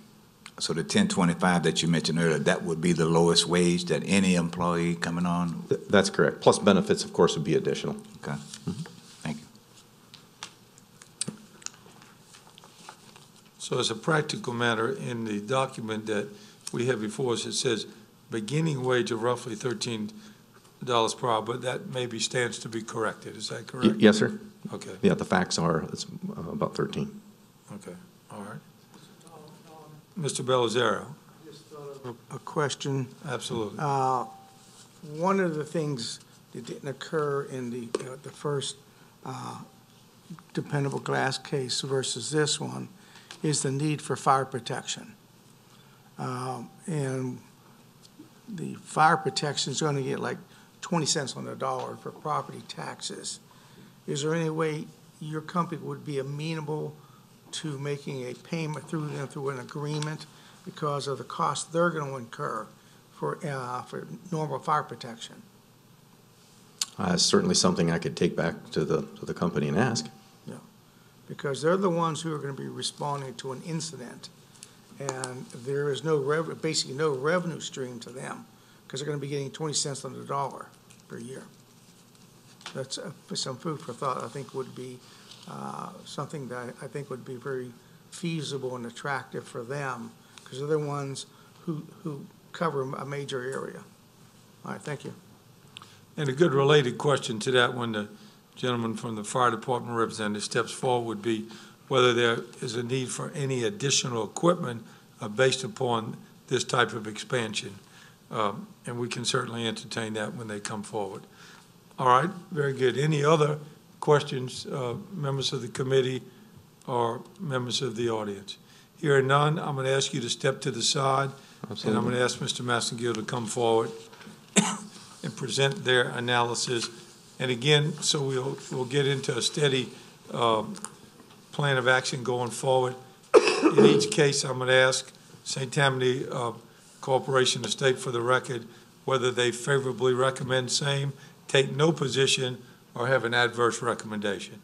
So the 1025 that you mentioned earlier, that would be the lowest wage that any employee coming on? That's correct. Plus benefits, of course, would be additional. Okay. Thank you. So as a practical matter, in the document that we have before us, it says beginning wage of roughly $13 per hour, but that maybe stands to be corrected. Is that correct? Yes, sir. Okay. Yeah, the facts are it's about 13. Okay. All right. Mr. Belisario. Just thought of a question. Absolutely. One of the things that didn't occur in the first dependable glass case versus this one is the need for fire protection. And the fire protection is going to get like 20 cents on the dollar for property taxes. Is there any way your company would be amenable to making a payment through an agreement because of the cost they're going to incur for normal fire protection? Certainly something I could take back to the company and ask. Because they're the ones who are going to be responding to an incident, and there is basically no revenue stream to them, because they're going to be getting 20 cents on the dollar per year. That's some food for thought. I think would be something that I think would be very feasible and attractive for them, because they're the ones who cover a major area. All right, thank you. And a good related question to that, when the gentleman from the fire department representative steps forward, would be whether there is a need for any additional equipment based upon this type of expansion. And we can certainly entertain that when they come forward. All right, very good. Any other questions, members of the committee or members of the audience? Hearing none, I'm going to ask you to step to the side. Absolutely. And I'm going to ask Mr. Massengill to come forward and present their analysis. And again, so we'll get into a steady plan of action going forward. In each case, I'm going to ask St. Tammany Corporation to state for the record whether they favorably recommend same, take no position, or have an adverse recommendation.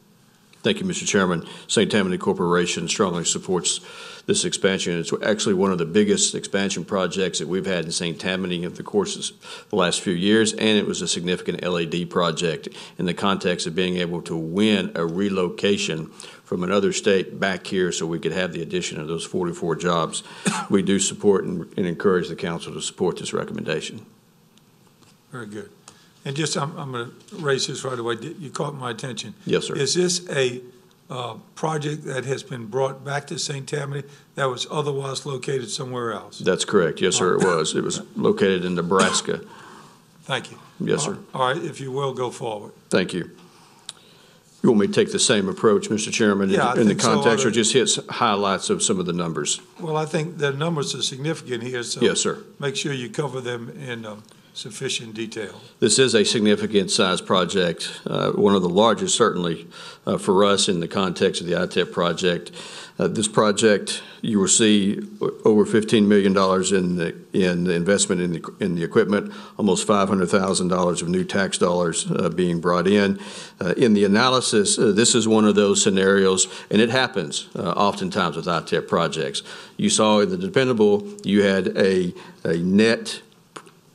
Thank you, Mr. Chairman. St. Tammany Corporation strongly supports this expansion. It's actually one of the biggest expansion projects that we've had in St. Tammany of the course of the last few years, and it was a significant LED project in the context of being able to win a relocation from another state back here so we could have the addition of those 44 jobs. We do support and encourage the council to support this recommendation. Very good. And just, I'm going to raise this right away. You caught my attention. Yes, sir. Is this a project that has been brought back to St. Tammany that was otherwise located somewhere else? That's correct. Yes, sir, it was. It was located in Nebraska. Thank you. Yes, sir. All right, if you will, go forward. Thank you. You want me to take the same approach, Mr. Chairman, in the context, or just hit highlights of some of the numbers? Well, I think the numbers are significant here, so yes, sir. Make sure you cover them in sufficient detail. This is a significant size project, one of the largest certainly for us in the context of the ITEP project. This project, you will see over $15 million in the investment in the equipment, almost $500,000 of new tax dollars being brought in. In the analysis, this is one of those scenarios, and it happens oftentimes with ITEP projects. You saw in the dependable, you had a net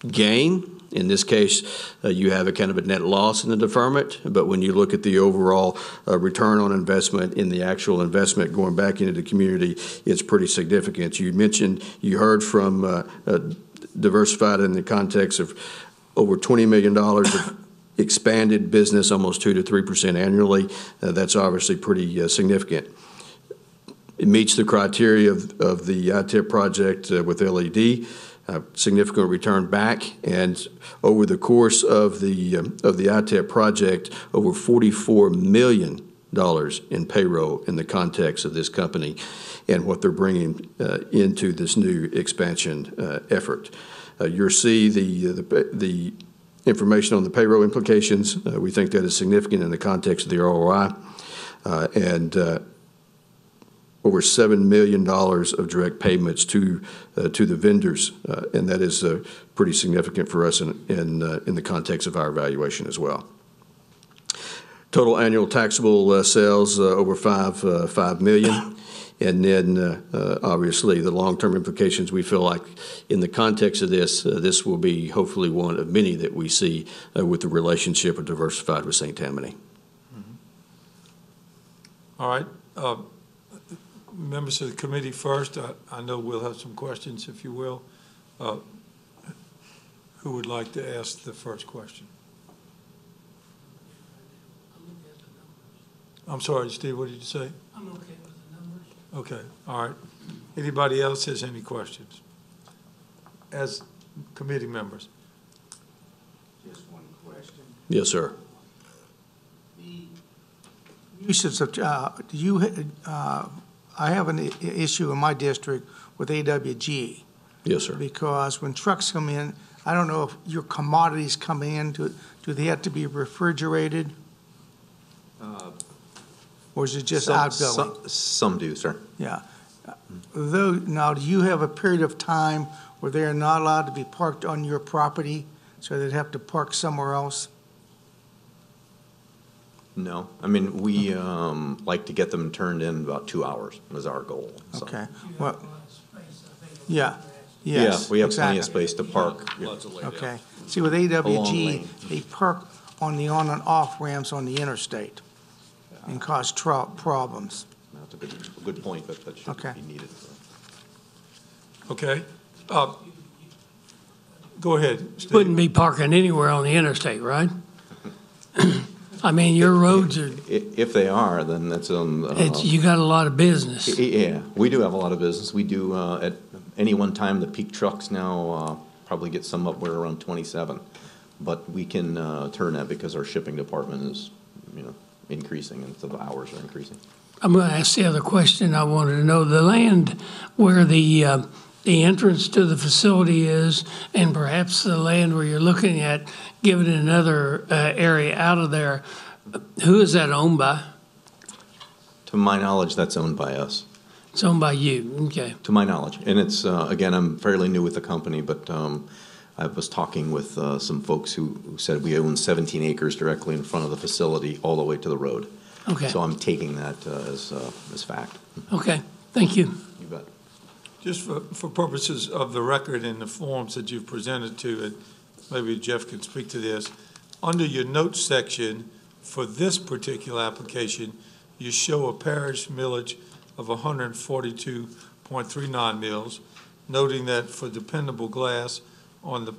gain. In this case, you have a kind of a net loss in the deferment, but when you look at the overall return on investment in the actual investment going back into the community, it's pretty significant. You mentioned, you heard from Diversified in the context of over $20 million of expanded business, almost 2 to 3% annually. That's obviously pretty significant. It meets the criteria of the ITEP project with LED. Significant return back, and over the course of the ITEP project, over $44 million in payroll in the context of this company and what they're bringing into this new expansion effort. You'll see the information on the payroll implications. We think that is significant in the context of the ROI, and over $7 million of direct payments to the vendors, and that is pretty significant for us in the context of our evaluation as well. Total annual taxable sales over $5 million, and then obviously the long-term implications. We feel like in the context of this, this will be hopefully one of many that we see with the relationship of Diversified with St. Tammany. Mm-hmm. All right. Members of the committee first. I know we'll have some questions, if you will. Who would like to ask the first question? I'm sorry, Steve, what did you say? I'm okay with the numbers. Okay, all right. Anybody else has any questions? As committee members. Just one question. Yes, sir. The usage of, I have an issue in my district with AWG. Yes, sir. Because when trucks come in, I don't know if your commodities come in, do they have to be refrigerated? Or is it just outgoing? Some do, sir. Yeah. Now, do you have a period of time where they're not allowed to be parked on your property, so they'd have to park somewhere else? No, I mean, we like to get them turned in about 2 hours is our goal. So. Okay, well, yeah, yes, Yeah, we have plenty of exactly. space to park. Okay, see, with long AWG, lane. they park on the on and off ramps on the interstate and cause problems. That's a good point, but that should Okay. be needed. Okay. Go ahead, Steve. Wouldn't be parking anywhere on the interstate, right? I mean, your roads are, If they are, then that's you got a lot of business. yeah, we do have a lot of business. We do, at any one time, the peak trucks now probably get some up where around 27. But we can turn that because our shipping department is, increasing and so the hours are increasing. I'm going to ask the other question I wanted to know. The land where the entrance to the facility is, and perhaps the land where you're looking at giving it another area out of there, who is that owned by? To my knowledge, that's owned by us. It's owned by you, okay. To my knowledge. And it's, again, I'm fairly new with the company, but I was talking with some folks who said we own 17 acres directly in front of the facility all the way to the road. Okay. So I'm taking that as fact. Okay, thank you. You bet. Just for purposes of the record and the forms that you've presented to, and maybe Jeff can speak to this, under your notes section for this particular application, you show a parish millage of 142.39 mils, noting that for dependable glass on the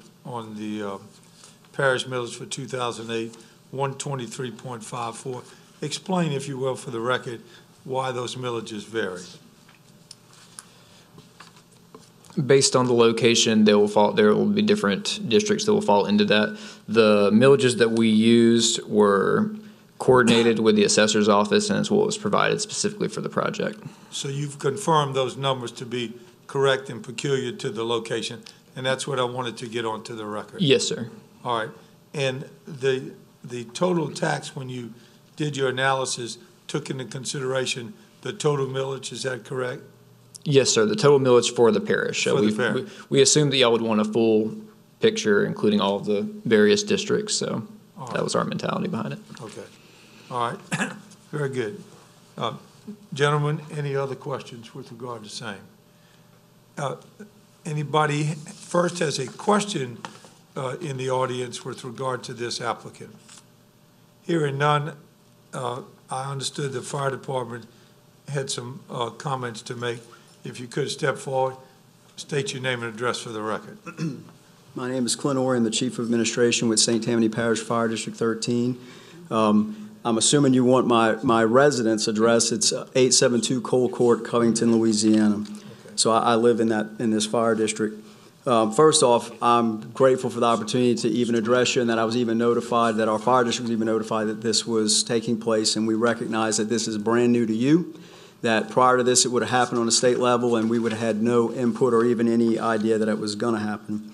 parish millage for 2008, 123.54. Explain, if you will, for the record, why those millages vary. Based on the location, there will be different districts that will fall into that. The millages that we used were coordinated with the assessor's office, and it's what was provided specifically for the project. So you've confirmed those numbers to be correct and peculiar to the location, and that's what I wanted to get onto the record. Yes, sir. All right. And the total tax, when you did your analysis, took into consideration the total millage, is that correct? Yes, sir. The total millage for the parish. So For the parish. we assumed that y'all would want a full picture, including all of the various districts. So that was our mentality behind it. Okay. All right. Very good. Gentlemen, any other questions with regard to same? Anybody first has a question in the audience with regard to this applicant? Hearing none, I understood the fire department had some comments to make. If you could step forward, state your name and address for the record. My name is Clint Orr. I'm the Chief of Administration with St. Tammany Parish Fire District 13. I'm assuming you want my residence address. It's 872 Cole Court, Covington, Louisiana. Okay. So I live in this fire district. First off, I'm grateful for the opportunity to even address you and that I was even notified, that our fire district was even notified that this was taking place, and we recognize that this is brand new to you, that prior to this it would have happened on a state level and we would have had no input or even any idea that it was going to happen.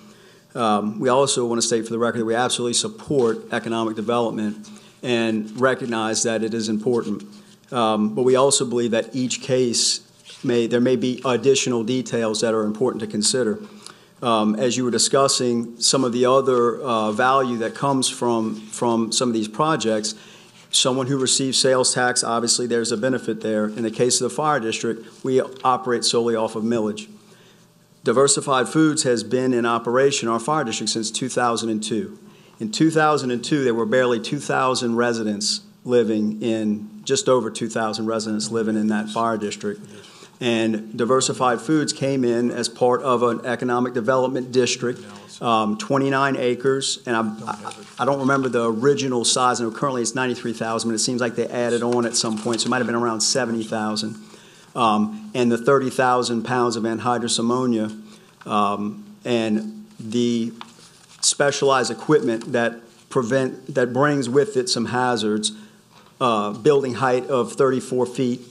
We also want to state for the record that we absolutely support economic development and recognize that it is important. But we also believe that each case there may be additional details that are important to consider. As you were discussing some of the other value that comes from some of these projects, someone who receives sales tax, obviously there's a benefit there. In the case of the fire district, we operate solely off of millage. Diversified Foods has been in operation in our fire district since 2002. In 2002, there were barely 2,000 residents living in, just over 2,000 residents living in that fire district. And Diversified Foods came in as part of an economic development district, 29 acres, and I don't remember the original size, and currently it's 93,000, but it seems like they added on at some point, so it might have been around 70,000. And the 30,000 pounds of anhydrous ammonia, and the specialized equipment that brings with it some hazards, building height of 34 feet.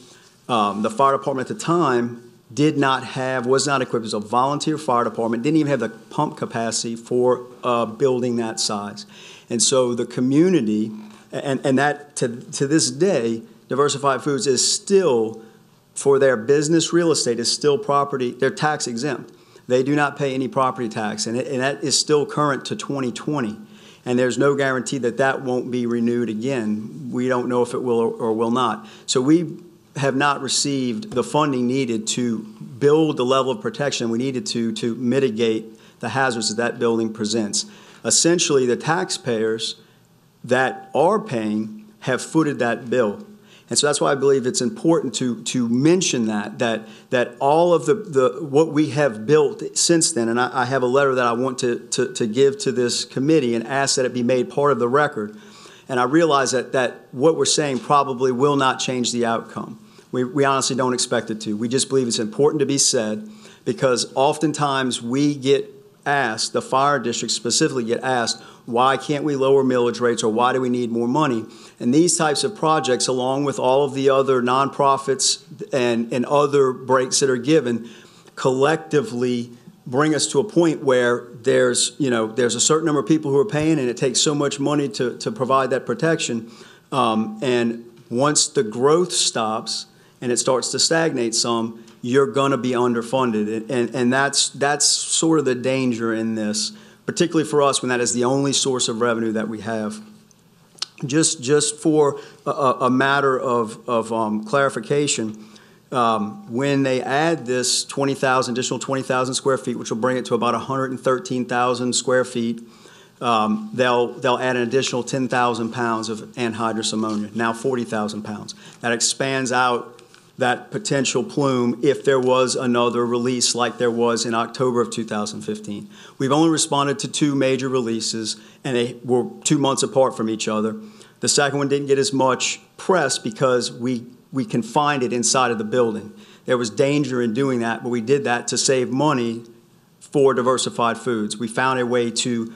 The fire department at the time was not equipped as a volunteer fire department, didn't even have the pump capacity for a building that size. And so the community, and that to this day, Diversified Foods is still, for their business real estate, is still property, they're tax exempt. They do not pay any property tax, and that is still current to 2020. and there's no guarantee that that won't be renewed again. We don't know if it will or will not. So we have not received the funding needed to build the level of protection we needed to mitigate the hazards that that building presents. Essentially, the taxpayers that are paying have footed that bill. And so that's why I believe it's important to mention that all of the what we have built since then, and I have a letter that I want to give to this committee and ask that it be made part of the record. And I realize that what we're saying probably will not change the outcome. We honestly don't expect it to. We just believe it's important to be said, because oftentimes we get asked, the fire districts specifically get asked, why can't we lower millage rates, or why do we need more money? And these types of projects, along with all of the other nonprofits and other breaks that are given, collectively bring us to a point where there's a certain number of people who are paying, and it takes so much money to provide that protection. And once the growth stops and it starts to stagnate some, you're going to be underfunded. And that's sort of the danger in this, particularly for us when that is the only source of revenue that we have. Just for a matter of clarification, when they add this additional 20,000 square feet, which will bring it to about 113,000 square feet, they'll add an additional 10,000 pounds of anhydrous ammonia, now 40,000 pounds. That expands out that potential plume if there was another release like there was in October of 2015. We've only responded to 2 major releases, and they were 2 months apart from each other. The second one didn't get as much press because we confined it inside of the building. There was danger in doing that, but we did that to save money for Diversified Foods. We found a way to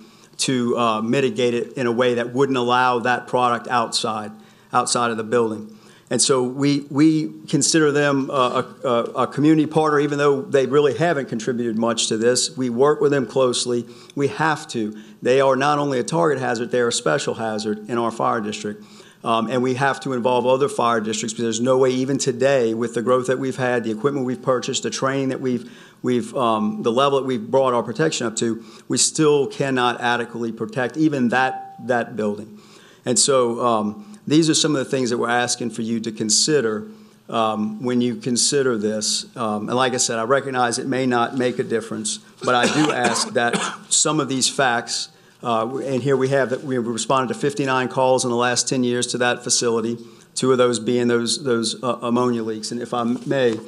mitigate it in a way that wouldn't allow that product outside of the building. And so we consider them a community partner, even though they really haven't contributed much to this. We work with them closely. We have to. They are not only a target hazard, they are a special hazard in our fire district. And we have to involve other fire districts, because there's no way, even today, with the growth that we've had, the equipment we've purchased, the training that the level that we've brought our protection up to, we still cannot adequately protect even that building. And so these are some of the things that we're asking for you to consider when you consider this. And like I said, I recognize it may not make a difference, but I do ask that some of these facts, and here we have that we responded to 59 calls in the last 10 years to that facility, 2 of those being those ammonia leaks. And if I may,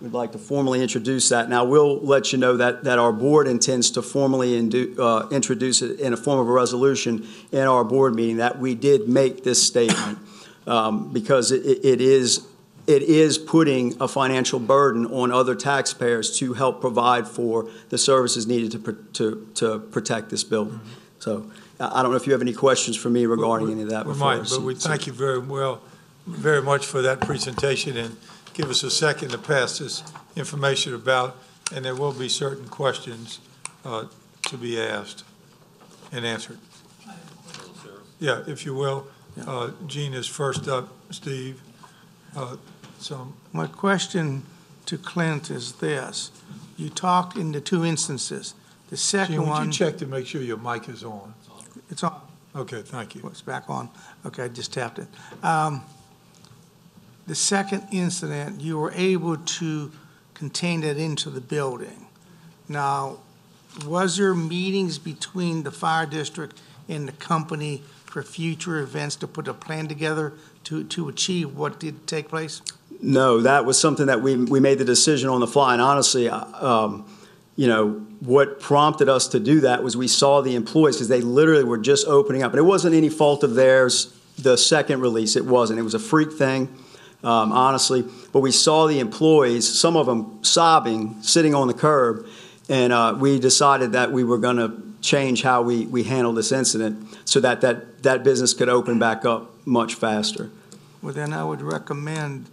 we'd like to formally introduce that. Now, we'll let you know that our board intends to formally introduce it in a form of a resolution in our board meeting that we did make this statement, because it is putting a financial burden on other taxpayers to help provide for the services needed to protect this building. So I don't know if you have any questions for me regarding any of that. We might, but we thank you very much for that presentation, and give us a second to pass this information about, and there will be certain questions to be asked and answered. Yeah, if you will. Gene is first up, Steve. My question to Clint is this. You talked in the 2 instances. The second Gene, one... would you check to make sure your mic is on? It's on. Okay, thank you. It's back on. Okay, I just tapped it. The second incident, you were able to contain it into the building. Now, was there meetings between the fire district and the company for future events to put a plan together to achieve what did take place? No, that was something that we made the decision on the fly. And honestly, what prompted us to do that was we saw the employees, because they literally were just opening up. And it wasn't any fault of theirs, the second release. It wasn't. It was a freak thing. Honestly, but we saw the employees, some of them sobbing, sitting on the curb, and we decided that we were going to change how we handled this incident so that business could open back up much faster. Well, then I would recommend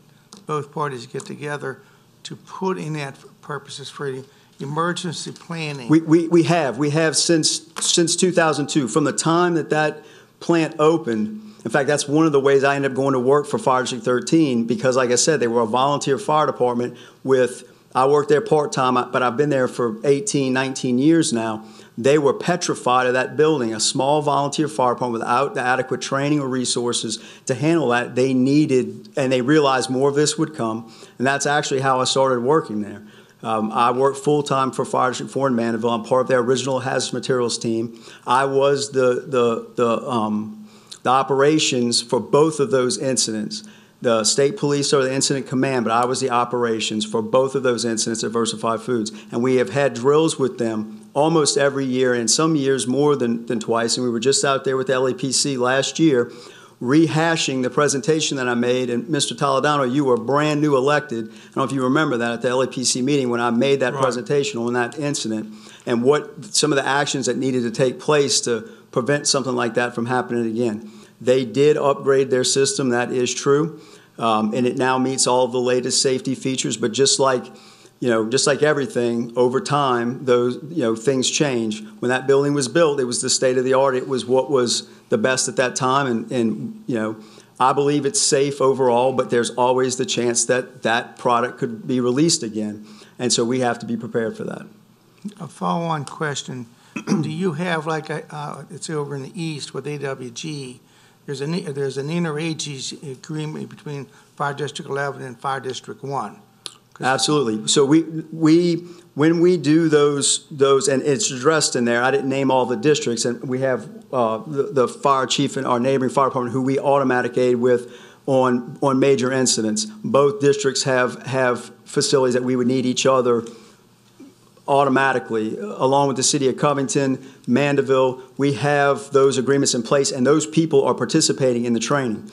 both parties get together to put in that purposes for emergency planning. We have since 2002, from the time that plant opened. In fact, that's one of the ways I ended up going to work for Fire District 13, because, like I said, they were a volunteer fire department with I worked there part-time, but I've been there for 18, 19 years now. They were petrified of that building, a small volunteer fire department without the adequate training or resources to handle that. They needed, and they realized more of this would come, and that's actually how I started working there. I worked full-time for Fire District 4 in Mandeville. I'm part of their original hazardous materials team. I was the operations for both of those incidents. The state police are the incident command, but I was the operations for both of those incidents at Diversified Foods. And we have had drills with them almost every year, and some years more than twice. And we were just out there with the LAPC last year rehashing the presentation that I made. And Mr. Toledano, you were brand new elected. I don't know if you remember that at the LAPC meeting when I made that presentation on that incident and what some of the actions that needed to take place to prevent something like that from happening again. They did upgrade their system, that is true, and it now meets all of the latest safety features. But just like everything, over time, those things change. When that building was built, it was the state of the art. It was what was the best at that time, and I believe it's safe overall. But there's always the chance that that product could be released again, and so we have to be prepared for that. A follow-on question: do you have it's over in the east with AWG? There's an interagency agreement between Fire District 11 and Fire District 1. Absolutely. So when we do those, and it's addressed in there. I didn't name all the districts, and we have the fire chief and our neighboring fire department who we automatic aid with on major incidents. Both districts have facilities that we would need each other automatically, along with the city of Covington, Mandeville. We have those agreements in place, and those people are participating in the training.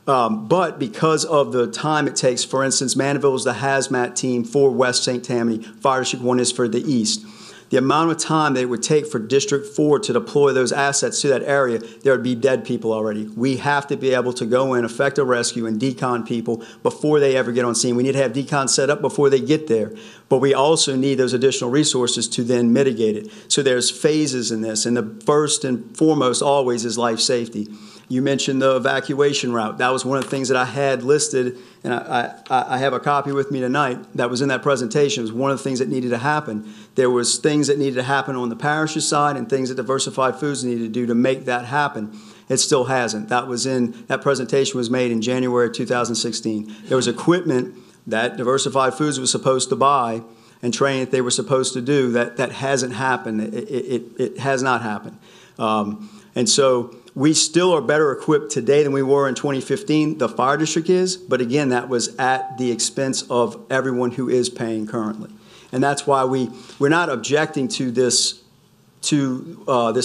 But because of the time it takes, for instance, Mandeville is the hazmat team for West St. Tammany, Fire District 1 is for the East. The amount of time that it would take for District 4 to deploy those assets to that area, there would be dead people already. We have to be able to go in, effect a rescue, and decon people before they ever get on scene. We need to have decon set up before they get there. But we also need those additional resources to then mitigate it. So there's phases in this, and the first and foremost always is life safety. You mentioned the evacuation route. That was one of the things that I had listed, and I have a copy with me tonight that was in that presentation. It was one of the things that needed to happen. There was things that needed to happen on the parish's side and things that Diversified Foods needed to do to make that happen. It still hasn't. That presentation was made in January of 2016. There was equipment that Diversified Foods was supposed to buy and training that they were supposed to do that hasn't happened. It has not happened. And so we still are better equipped today than we were in 2015. The fire district is, but again, that was at the expense of everyone who is paying currently. And that's why we're not objecting to this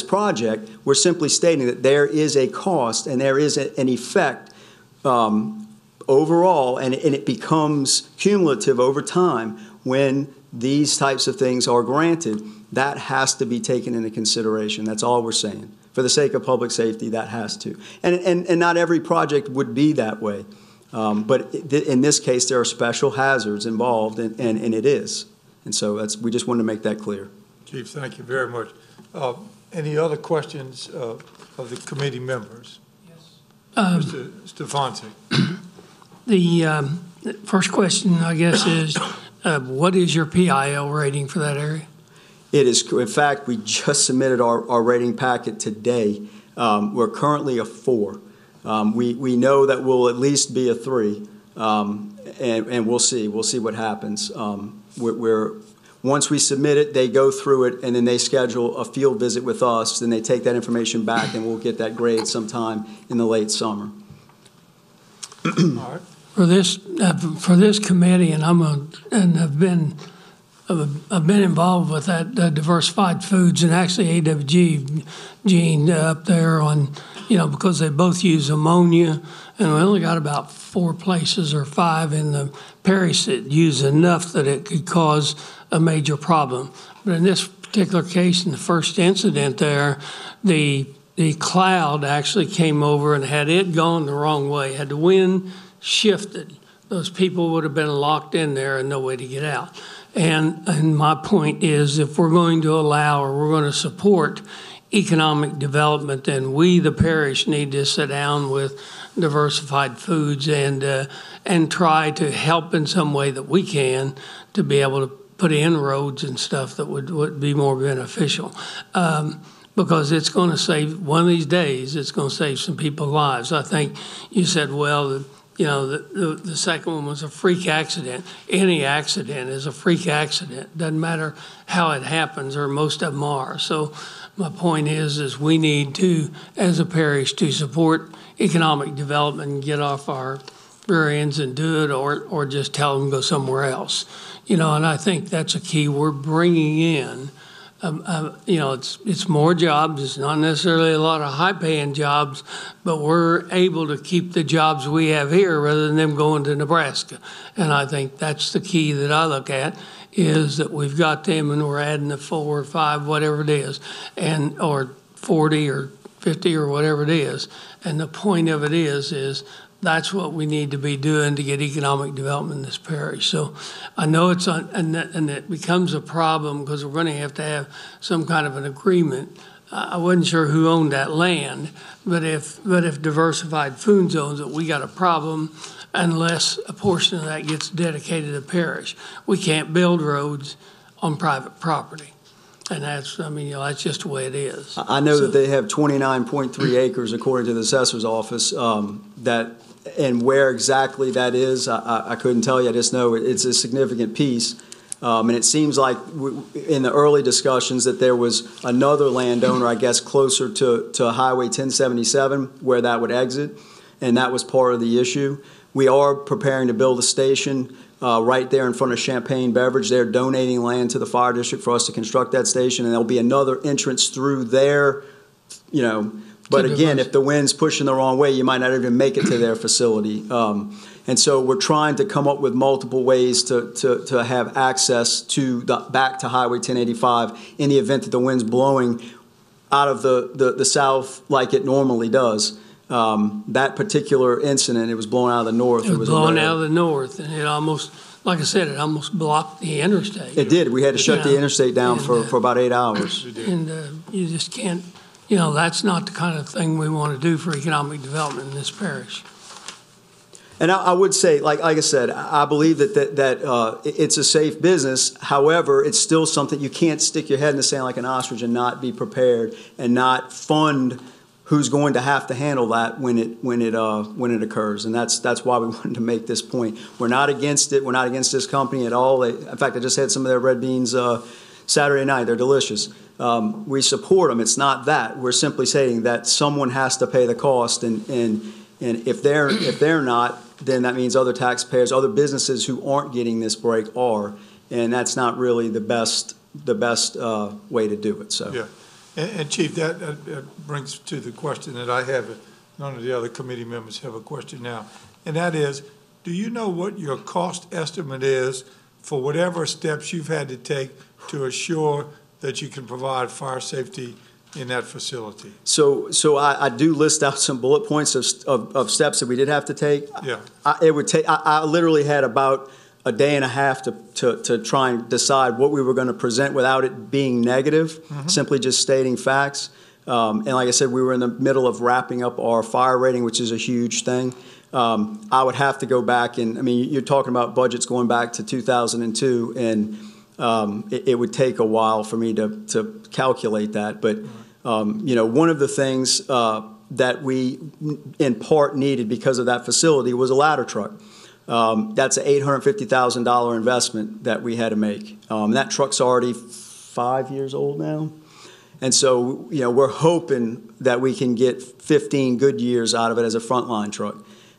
project. We're simply stating that there is a cost and there is an effect overall, and it becomes cumulative over time when these types of things are granted. That has to be taken into consideration. That's all we're saying. For the sake of public safety, that has to. And not every project would be that way. But in this case, there are special hazards involved, and it is. And so we just wanted to make that clear. Chief, thank you very much. Any other questions of the committee members? Yes. Mr. Stefanski. The first question, I guess, is what is your PIL rating for that area? It is, in fact, we just submitted our rating packet today. We're currently a 4. We know that we'll at least be a 3, and we'll see. We'll see what happens. Once we submit it, they go through it, and then they schedule a field visit with us. Then they take that information back, and we'll get that grade sometime in the late summer. All right. For this committee, and I've been involved with that Diversified Foods and actually AWG, Gene, up there on, because they both use ammonia, and we only got about 4 places or 5 in the parish that use enough that it could cause a major problem. But in this particular case, in the first incident there, the cloud actually came over, and had it gone the wrong way, had the wind shifted, those people would have been locked in there and no way to get out. And my point is, if we're going to allow or we're going to support economic development, then we, the parish, need to sit down with diversified foods and try to help in some way that we can to be able to put in roads and stuff that would be more beneficial. Because it's going to save, one of these days, it's going to save some people's lives. I think you said, well, the second one was a freak accident. Any accident is a freak accident. Doesn't matter how it happens, or most of them are. So my point is we need to, as a parish, to support economic development and get off our rear ends and do it, or just tell them to go somewhere else. And I think that's a key. We're bringing in, it's more jobs. It's not necessarily a lot of high-paying jobs, but we're able to keep the jobs we have here rather than them going to Nebraska. And I think that's the key that I look at, is that we've got them and we're adding the 4 or 5, whatever it is, or 40 or 50 or whatever it is. And the point of it is that's what we need to be doing to get economic development in this parish. So I know it's and it becomes a problem because we're going to have some kind of an agreement. I wasn't sure who owned that land, but if Diversified Foods owns it, we got a problem unless a portion of that gets dedicated to parish. We can't build roads on private property. And that's just the way it is. I know that they have 29.3 acres, according to the assessor's office, and where exactly that is, I couldn't tell you. I just know it's a significant piece. And it seems like in the early discussions that there was another landowner, I guess, closer to Highway 1077 where that would exit, and that was part of the issue. We are preparing to build a station right there in front of Champagne Beverage. They're donating land to the fire district for us to construct that station, and there'll be another entrance through there, But again, if the wind's pushing the wrong way, you might not even make it to their facility. And so we're trying to come up with multiple ways to have access back to Highway 1085 in the event that the wind's blowing out of the south like it normally does. That particular incident, it was blowing out of the north. It was blowing out of the north, and it almost, like I said, it almost blocked the interstate. It did. We had to shut the interstate down for about 8 hours. And you just can't, that's not the kind of thing we want to do for economic development in this parish. And I would say, like I said, I believe that it's a safe business. However, it's still something you can't stick your head in the sand like an ostrich and not be prepared and not fund who's going to have to handle that when it occurs. And that's why we wanted to make this point. We're not against it. We're not against this company at all. In fact, I just had some of their red beans Saturday night. They're delicious. We support them. It's not that. We're simply saying that someone has to pay the cost, and if they're not, then that means other taxpayers, other businesses who aren't getting this break are, and that's not really the best way to do it. So. Yeah. And Chief, that brings to the question that I have. None of the other committee members have a question now, and that is, do you know what your cost estimate is for whatever steps you've had to take to assure that you can provide fire safety in that facility? So I do list out some bullet points of steps that we did have to take. Yeah. I literally had about a day and a half to try and decide what we were going to present without it being negative, simply just stating facts. And like I said, we were in the middle of wrapping up our fire rating, which is a huge thing. I would have to go back and, you're talking about budgets going back to 2002, and it would take a while for me to calculate that. But, one of the things that we in part needed because of that facility was a ladder truck. That's an $850,000 investment that we had to make. That truck's already 5 years old now. And so, we're hoping that we can get 15 good years out of it as a frontline truck.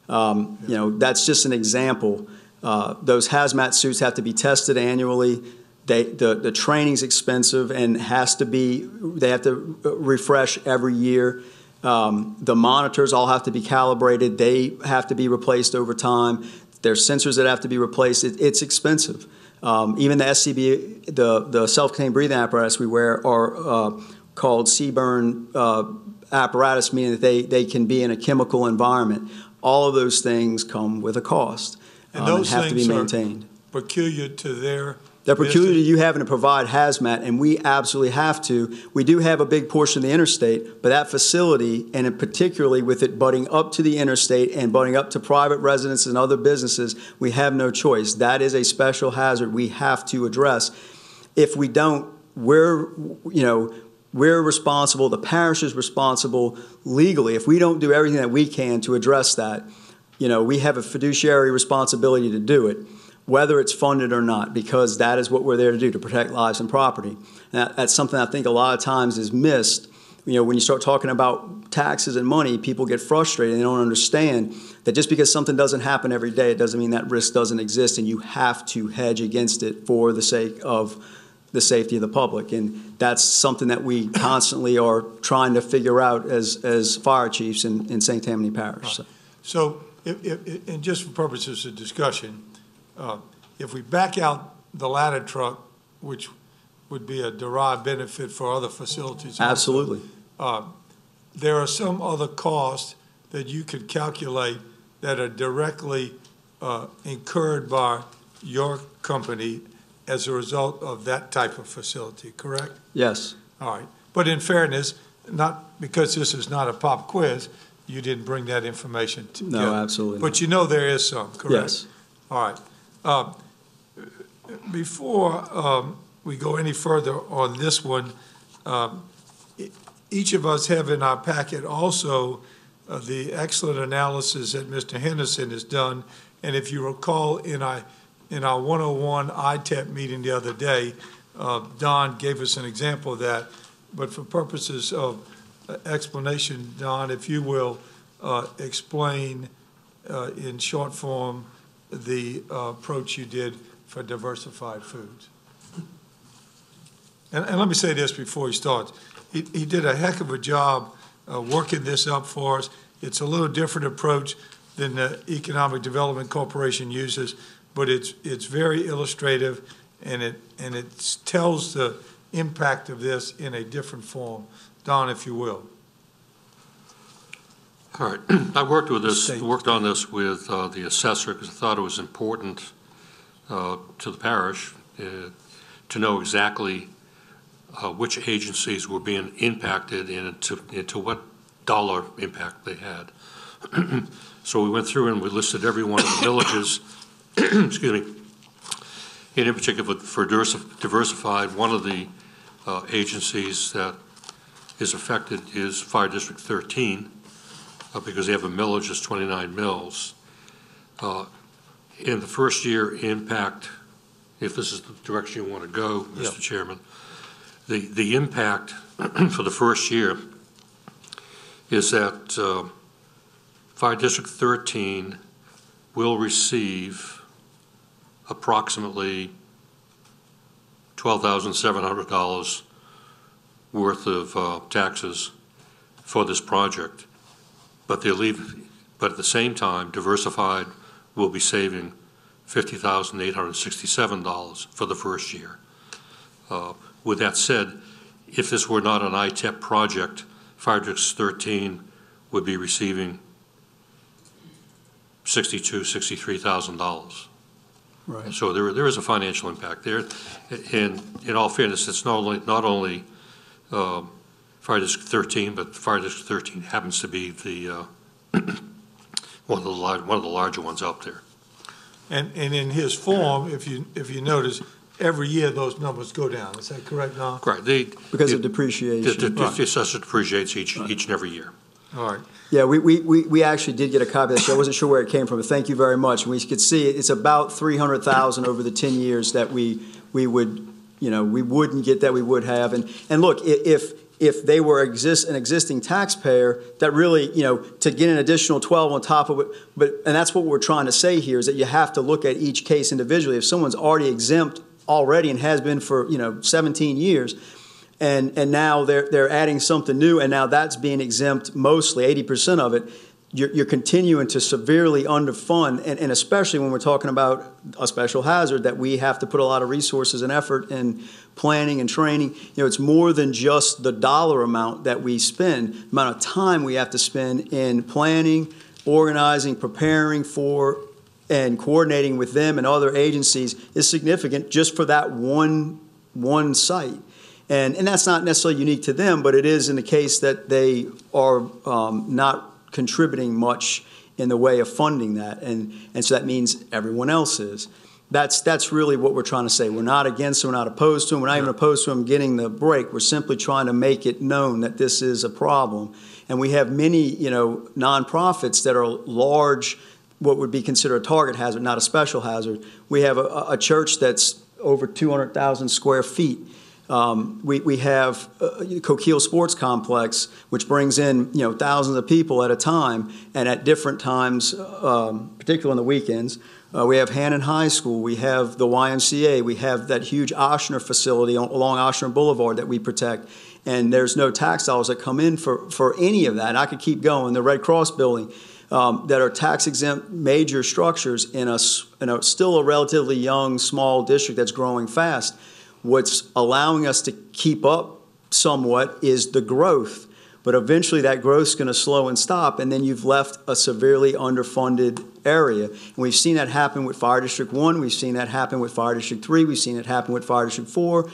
That's just an example. Those hazmat suits have to be tested annually. The training's expensive and they have to refresh every year. The monitors all have to be calibrated. They have to be replaced over time. There's sensors that have to be replaced. It's expensive. Even the SCB, the self-contained breathing apparatus we wear are called CBURN apparatus, meaning that they can be in a chemical environment. All of those things come with a cost and those have to be things maintained. Are peculiar to their The opportunity you having to provide hazmat, and we absolutely have to. We do have a big portion of the interstate, but that facility, and particularly with it butting up to the interstate and butting up to private residences and other businesses, we have no choice. That is a special hazard we have to address. If we don't, we're responsible, the parish is responsible legally. If we don't do everything that we can to address that, we have a fiduciary responsibility to do it, whether it's funded or not, because that is what we're there to do, to protect lives and property. And that's something I think a lot of times is missed. When you start talking about taxes and money, people get frustrated. They don't understand that just because something doesn't happen every day, it doesn't mean that risk doesn't exist, and you have to hedge against it for the sake of the safety of the public. And that's something that we constantly are trying to figure out as fire chiefs in St. Tammany Parish. So and just for purposes of discussion, if we back out the ladder truck, which would be a derived benefit for other facilities. Absolutely. Also, there are some other costs that you could calculate that are directly incurred by your company as a result of that type of facility, correct? Yes. All right. But in fairness, not because this is not a pop quiz, you didn't bring that information together. No, absolutely. But there is some, correct? Yes. All right. Before we go any further on this one, each of us have in our packet also the excellent analysis that Mr. Henderson has done. And if you recall, in our 101 ITEP meeting the other day, Don gave us an example of that. But for purposes of explanation, Don, if you will explain in short form the approach you did for diversified foods. And let me say this before he starts. He did a heck of a job working this up for us. It's a little different approach than the Economic Development Corporation uses, but it's very illustrative, and it tells the impact of this in a different form. Don, if you will. All right. I worked on this with the assessor because I thought it was important to the parish to know exactly which agencies were being impacted and to what dollar impact they had. So we went through and we listed every one of the villages, excuse me, and in particular for diversified, one of the agencies that is affected is Fire District 13 because they have a millage that's 29 mills. In the first year impact, if this is the direction you want to go, Mr. Chairman, the impact for the first year is that Fire District 13 will receive approximately $12,700 worth of taxes for this project, but at the same time, Diversified will be saving $50,867 for the first year. With that said, if this were not an ITEP project, Fire District 13 would be receiving $63,000. Right. So there is a financial impact there. And in all fairness, it's not only Fire District 13, but Fire District 13 happens to be the one of the larger ones out there. And in his form, if you notice, every year those numbers go down. Is that correct, Don? Correct. Because of depreciation. The assessor depreciates each and every year. All right. Yeah, we actually did get a copy of that. I wasn't sure where it came from, but thank you very much. We could see it's about $300,000 over the 10 years that we wouldn't get that we would have. And look, if they were an existing taxpayer, that really, to get an additional 12 on top of it, and that's what we're trying to say here is that you have to look at each case individually. If someone's already exempt already and has been for 17 years, and now they're adding something new, and now that's being exempt mostly 80% of it. You're continuing to severely underfund, and especially when we're talking about a special hazard that we have to put a lot of resources and effort in planning and training. It's more than just the dollar amount that we spend, the amount of time we have to spend in planning, organizing, preparing for and coordinating with them and other agencies is significant just for that one site. And that's not necessarily unique to them, but it is in the case that they are not contributing much in the way of funding that. And so that means everyone else is. That's really what we're trying to say. We're not against them, we're not opposed to them, we're not even opposed to them getting the break. We're simply trying to make it known that this is a problem. And we have many, nonprofits that are large, what would be considered a target hazard, not a special hazard. We have a church that's over 200,000 square feet. We have Coquille Sports Complex, which brings in thousands of people at a time, and at different times, particularly on the weekends. We have Hannon High School. We have the YMCA. We have that huge Oshner facility along Oshner Boulevard that we protect. And there's no tax dollars that come in for any of that. And I could keep going. The Red Cross building that are tax-exempt major structures in a still a relatively young, small district that's growing fast. What's allowing us to keep up somewhat is the growth. But eventually that growth is going to slow and stop, and then you've left a severely underfunded area. And we've seen that happen with Fire District 1. We've seen that happen with Fire District 3. We've seen it happen with Fire District 4.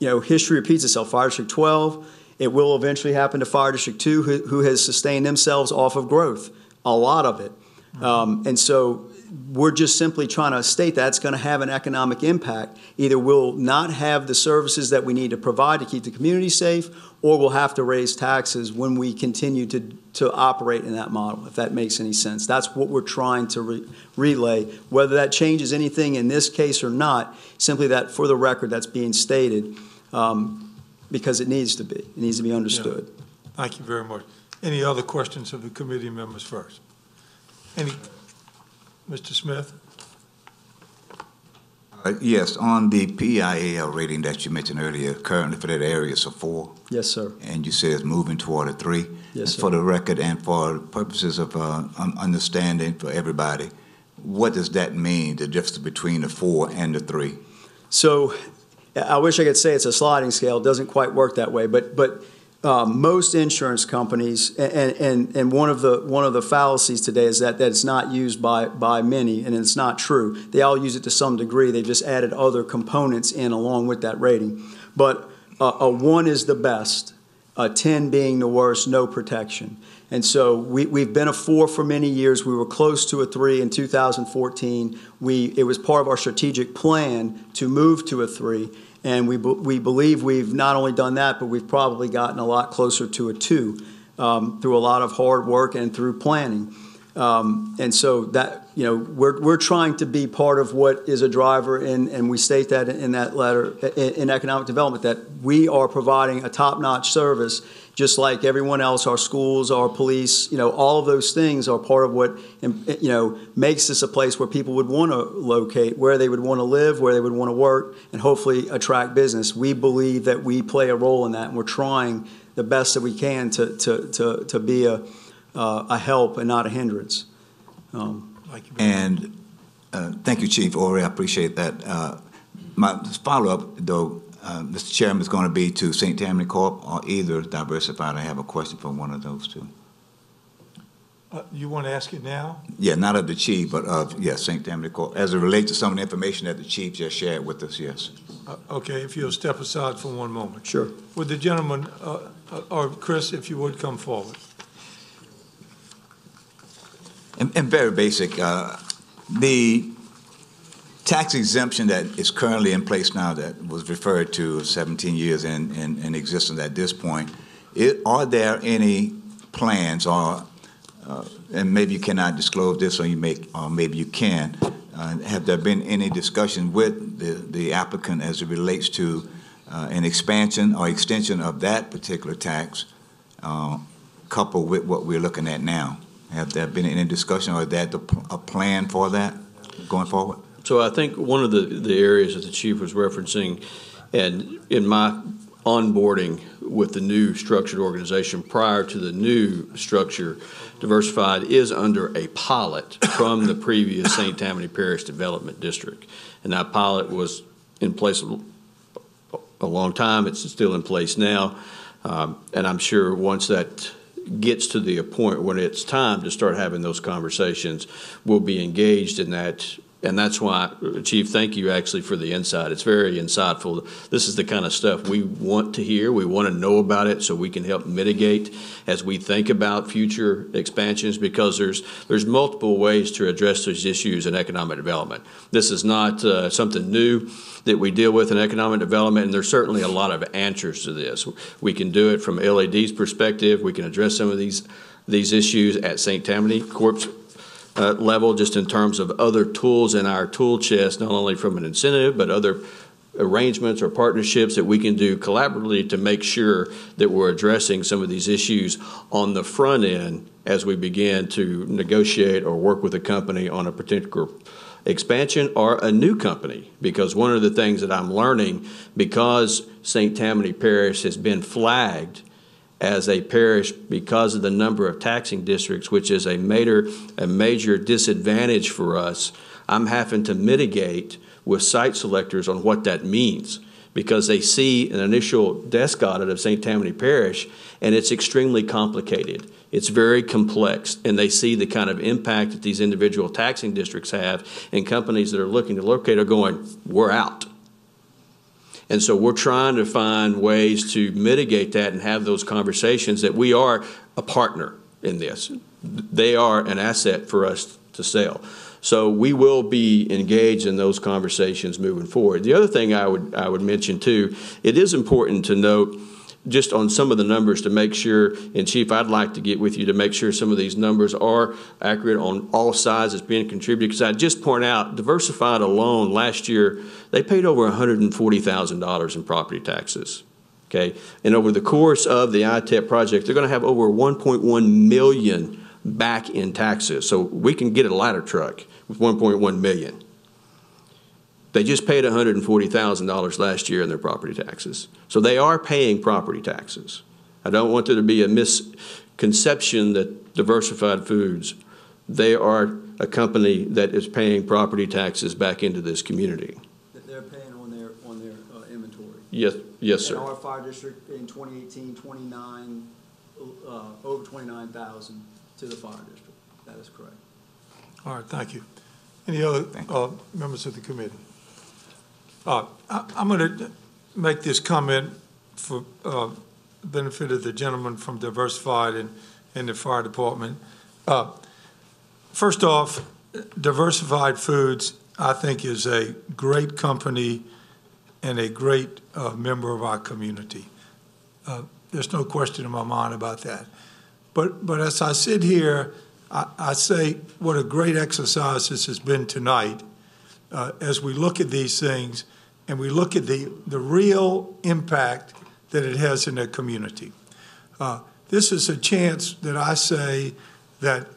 History repeats itself. Fire District 12, it will eventually happen to Fire District 2, who has sustained themselves off of growth, a lot of it. And so we're just simply trying to state that's going to have an economic impact. Either we'll not have the services that we need to provide to keep the community safe, or we'll have to raise taxes when we continue to operate in that model, if that makes any sense. That's what we're trying to relay. Whether that changes anything in this case or not, simply that for the record that's being stated, because it needs to be. It needs to be understood. Yeah. Thank you very much. Any other questions of the committee members first? Mr. Smith? Yes, on the PIAL rating that you mentioned earlier, currently for that area it's a 4. Yes, sir. And you say it's moving toward a 3. Yes, sir. For the record and for purposes of understanding for everybody, what does that mean, the difference between the 4 and the 3? So I wish I could say it's a sliding scale. It doesn't quite work that way, but most insurance companies, and one of the fallacies today is that it's not used by many, and it's not true. They all use it to some degree. They just added other components in along with that rating. But a 1 is the best, a 10 being the worst, no protection. And so we've been a 4 for many years. We were close to a 3 in 2014. It was part of our strategic plan to move to a 3. And we believe we've not only done that, but we've probably gotten a lot closer to a 2 through a lot of hard work and through planning. And so that, we're trying to be part of what is a driver, and we state that in that letter in economic development, that we are providing a top-notch service, just like everyone else, our schools, our police, all of those things are part of what, makes this a place where people would want to locate, where they would want to live, where they would want to work, and hopefully attract business. We believe that we play a role in that, and we're trying the best that we can to be a help and not a hindrance. Thank you, Chief Ori. I appreciate that. My follow-up, though, Mr. Chairman, is going to be to St. Tammany Corp. or either Diversified. I have a question for one of those two. You want to ask it now? Yeah, not of the Chief, but of, St. Tammany Corp. as it relates to some of the information that the Chief just shared with us, yes. Okay, if you'll step aside for one moment. Sure. Would the gentleman, or Chris, if you would come forward. And very basic, the tax exemption that is currently in place now that was referred to 17 years in existence at this point, are there any plans or, and maybe you cannot disclose this or maybe you can, have there been any discussion with the applicant as it relates to an expansion or extension of that particular tax coupled with what we're looking at now? Have there been any discussion or is that a plan for that going forward? So I think one of the areas that the Chief was referencing, and in my onboarding with the new structured organization prior to the new structure, Diversified is under a pilot from the previous St. Tammany Parish Development District. And that pilot was in place a long time. It's still in place now. And I'm sure once that gets to the point when it's time to start having those conversations, we'll be engaged in that. And that's why, Chief, thank you actually for the insight. It's very insightful. This is the kind of stuff we want to hear. We want to know about it so we can help mitigate as we think about future expansions, because there's multiple ways to address those issues in economic development. This is not something new that we deal with in economic development, and there's certainly a lot of answers to this. We can do it from LAD's perspective. We can address some of these issues at St. Tammany Corp's level, just in terms of other tools in our tool chest, not only from an incentive, but other arrangements or partnerships that we can do collaboratively to make sure that we're addressing some of these issues on the front end as we begin to negotiate or work with a company on a particular expansion or a new company. Because one of the things that I'm learning, because St. Tammany Parish has been flagged as a parish because of the number of taxing districts, which is a major disadvantage for us, I'm having to mitigate with site selectors on what that means, because they see an initial desk audit of St. Tammany Parish and it's extremely complicated. It's very complex, and they see the kind of impact that these individual taxing districts have, and companies that are looking to locate are going, we're out. And so we're trying to find ways to mitigate that and have those conversations that we are a partner in this. They are an asset for us to sell. So we will be engaged in those conversations moving forward. The other thing I would mention too, it is important to note just on some of the numbers to make sure, and Chief, I'd like to get with you to make sure some of these numbers are accurate on all sides that's being contributed, because I just point out, Diversified alone last year, they paid over $140,000 in property taxes, okay? And over the course of the ITEP project, they're gonna have over 1.1 million back in taxes. So we can get a ladder truck with 1.1 million. They just paid $140,000 last year in their property taxes. So they are paying property taxes. I don't want there to be a misconception that Diversified Foods, they are a company that is paying property taxes back into this community. They're paying on their inventory. Yes, sir. In our fire district in 2018, over 29,000 to the fire district. That is correct. All right, thank you. Any other members of the committee? I'm going to make this comment for benefit of the gentleman from Diversified and the fire department. First off, Diversified Foods, I think, is a great company and a great member of our community. There's no question in my mind about that. But as I sit here, I say what a great exercise this has been tonight as we look at these things and we look at the real impact that it has in their community. This is a chance that I say that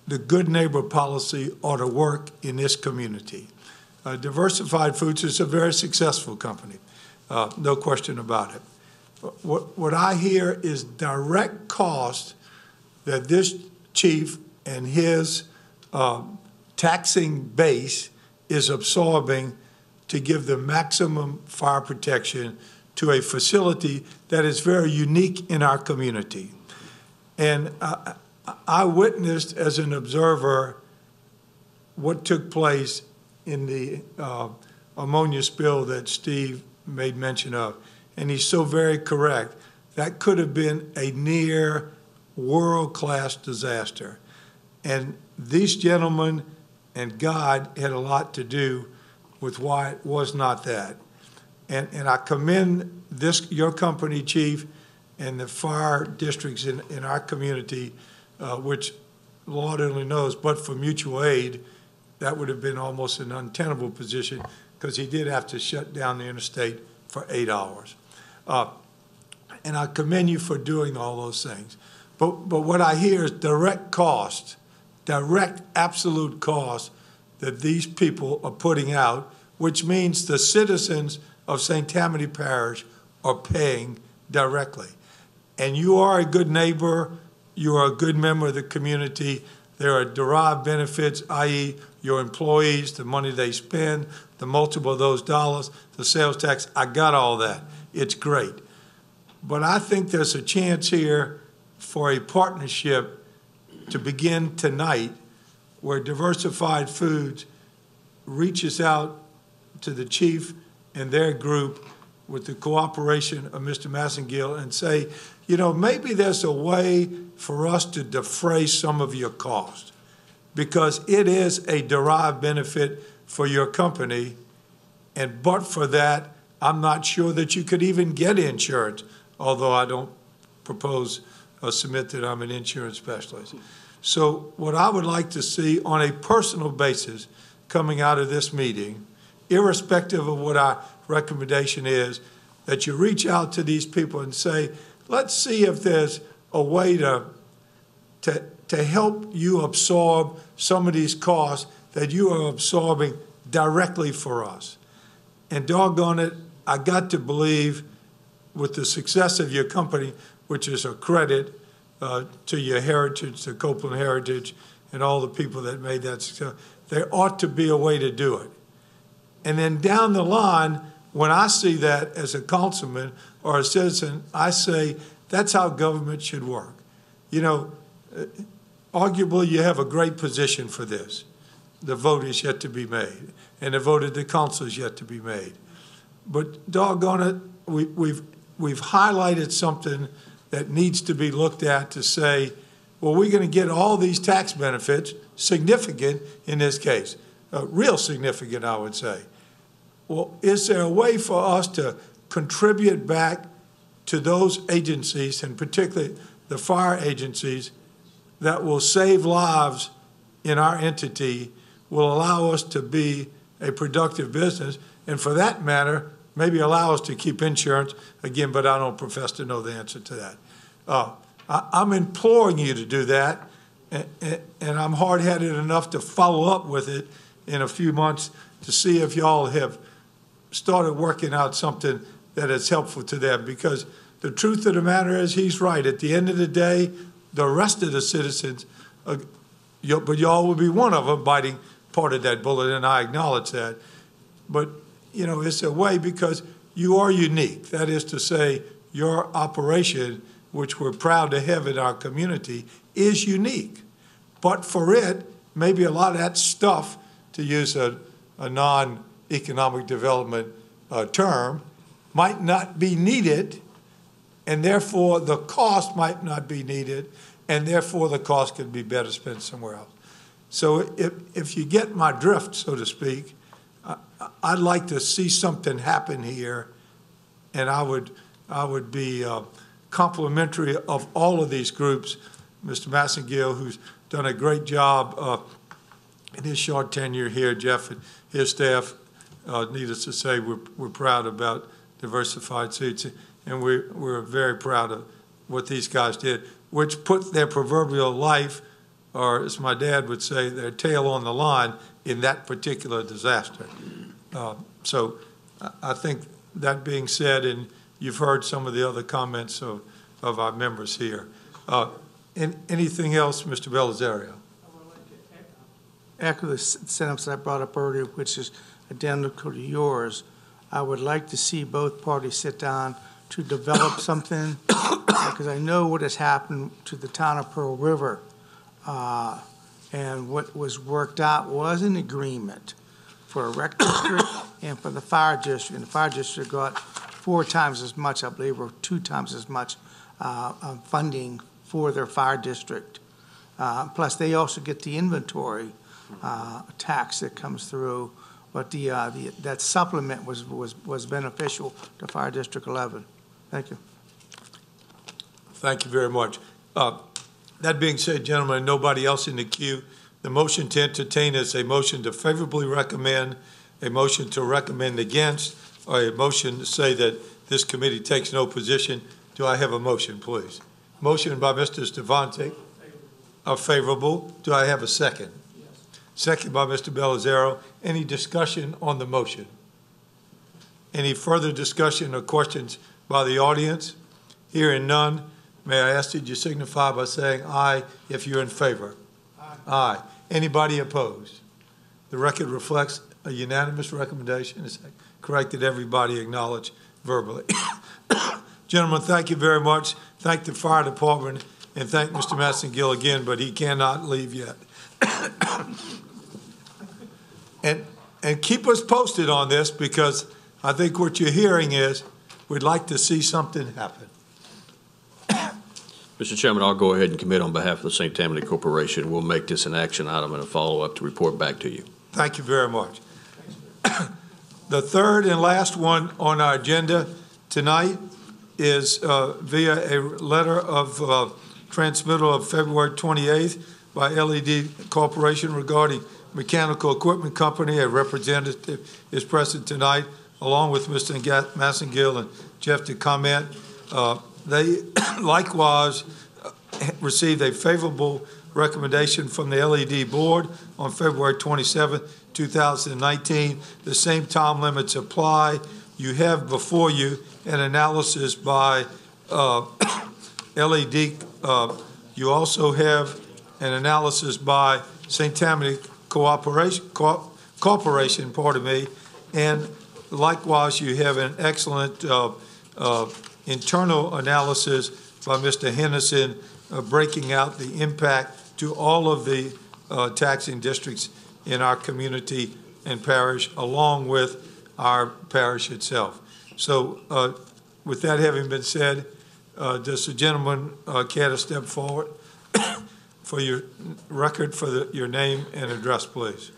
the good neighbor policy ought to work in this community. Diversified Foods is a very successful company, no question about it. What I hear is direct cost that this chief and his taxing base is absorbing to give the maximum fire protection to a facility that is very unique in our community. And I witnessed as an observer what took place in the ammonia spill that Steve made mention of. And he's so very correct. That could have been a near world-class disaster. And these gentlemen and God had a lot to do with why it was not that. And I commend your company, Chief, and the fire districts in our community, which Lord only knows, but for mutual aid, that would have been almost an untenable position, because he did have to shut down the interstate for 8 hours. And I commend you for doing all those things. But what I hear is direct cost, direct absolute cost that these people are putting out, which means the citizens of St. Tammany Parish are paying directly. And you are a good neighbor, you are a good member of the community. There are derived benefits, i.e. your employees, the money they spend, the multiple of those dollars, the sales tax. I got all that. It's great. But I think there's a chance here for a partnership to begin tonight where Diversified Foods reaches out to the chief and their group with the cooperation of Mr. Massengill and say, you know, maybe there's a way for us to defray some of your costs because it is a derived benefit for your company. And but for that, I'm not sure that you could even get insurance, although I don't propose or submit that I'm an insurance specialist. So what I would like to see on a personal basis coming out of this meeting, irrespective of what our recommendation is, that you reach out to these people and say, let's see if there's a way to help you absorb some of these costs that you are absorbing directly for us. And doggone it, I got to believe with the success of your company, which is a credit to your heritage, to Copeland Heritage, and all the people that made that success, there ought to be a way to do it. And then down the line, when I see that as a councilman or a citizen, I say, that's how government should work. You know, arguably you have a great position for this. The vote is yet to be made, and the vote of the council is yet to be made. But doggone it, we've highlighted something that needs to be looked at to say, well, we're going to get all these tax benefits, significant in this case, real significant, I would say. Well, is there a way for us to contribute back to those agencies, and particularly the fire agencies, that will save lives in our entity, will allow us to be a productive business, and for that matter, maybe allow us to keep insurance, again, but I don't profess to know the answer to that. I'm imploring you to do that, and I'm hard-headed enough to follow up with it in a few months to see if y'all have started working out something that is helpful to them, because the truth of the matter is he's right. At the end of the day, the rest of the citizens, but y'all will be one of them biting part of that bullet, and I acknowledge that. But, you know, it's a way because you are unique. That is to say, your operation, which we're proud to have in our community, is unique. But for it, maybe a lot of that stuff, to use a non-economic development term, might not be needed, and therefore the cost might not be needed, and therefore the cost could be better spent somewhere else. So if you get my drift, so to speak, I'd like to see something happen here, and I would be complimentary of all of these groups. Mr. Massengill, who's done a great job in his short tenure here, Jeff and his staff, needless to say, we're proud about Diversified Foods, and we're very proud of what these guys did, which put their proverbial life, or as my dad would say, their tail on the line in that particular disaster. So I think that being said, and you've heard some of the other comments of our members here. Anything else, Mr. Belisario? I would like to echo the sentence I brought up earlier, which is identical to yours. I would like to see both parties sit down to develop something, because I know what has happened to the town of Pearl River. And what was worked out was an agreement for a rec district and for the fire district. And the fire district got 4 times as much, I believe, or 2 times as much funding for their fire district. Plus, they also get the inventory tax that comes through. But that supplement was beneficial to Fire District 11. Thank you. Thank you very much. That being said, gentlemen, and nobody else in the queue, the motion to entertain is a motion to favorably recommend, a motion to recommend against, or a motion to say that this committee takes no position. Do I have a motion, please? Motion by Mr. Stevante. Favorable. Do I have a second? Yes. Second by Mr. Belisario. Any discussion on the motion? Any further discussion or questions by the audience? Hearing none, may I ask that you signify by saying aye if you're in favor? Aye. Aye. Anybody opposed? The record reflects a unanimous recommendation. It's correct that everybody acknowledge verbally. Gentlemen, thank you very much. Thank the fire department and thank Mr. Massengill again, but he cannot leave yet. And keep us posted on this, because I think what you're hearing is we'd like to see something happen. Mr. Chairman, I'll go ahead and commit on behalf of the St. Tammany Corporation. We'll make this an action item and a follow-up to report back to you. Thank you very much. The third and last one on our agenda tonight is via a letter of transmittal of February 28th by LED Corporation regarding Mechanical Equipment Company. A representative is present tonight, along with Mr. Massengill and Jeff to comment. They likewise received a favorable recommendation from the LED board on February 27, 2019. The same time limits apply. You have before you an analysis by LED. You also have an analysis by St. Tammany Corporation, pardon me, and likewise you have an excellent internal analysis by Mr. Henderson, breaking out the impact to all of the taxing districts in our community and parish, along with our parish itself. So with that having been said, does the gentleman care to step forward for your record, for your name and address, please?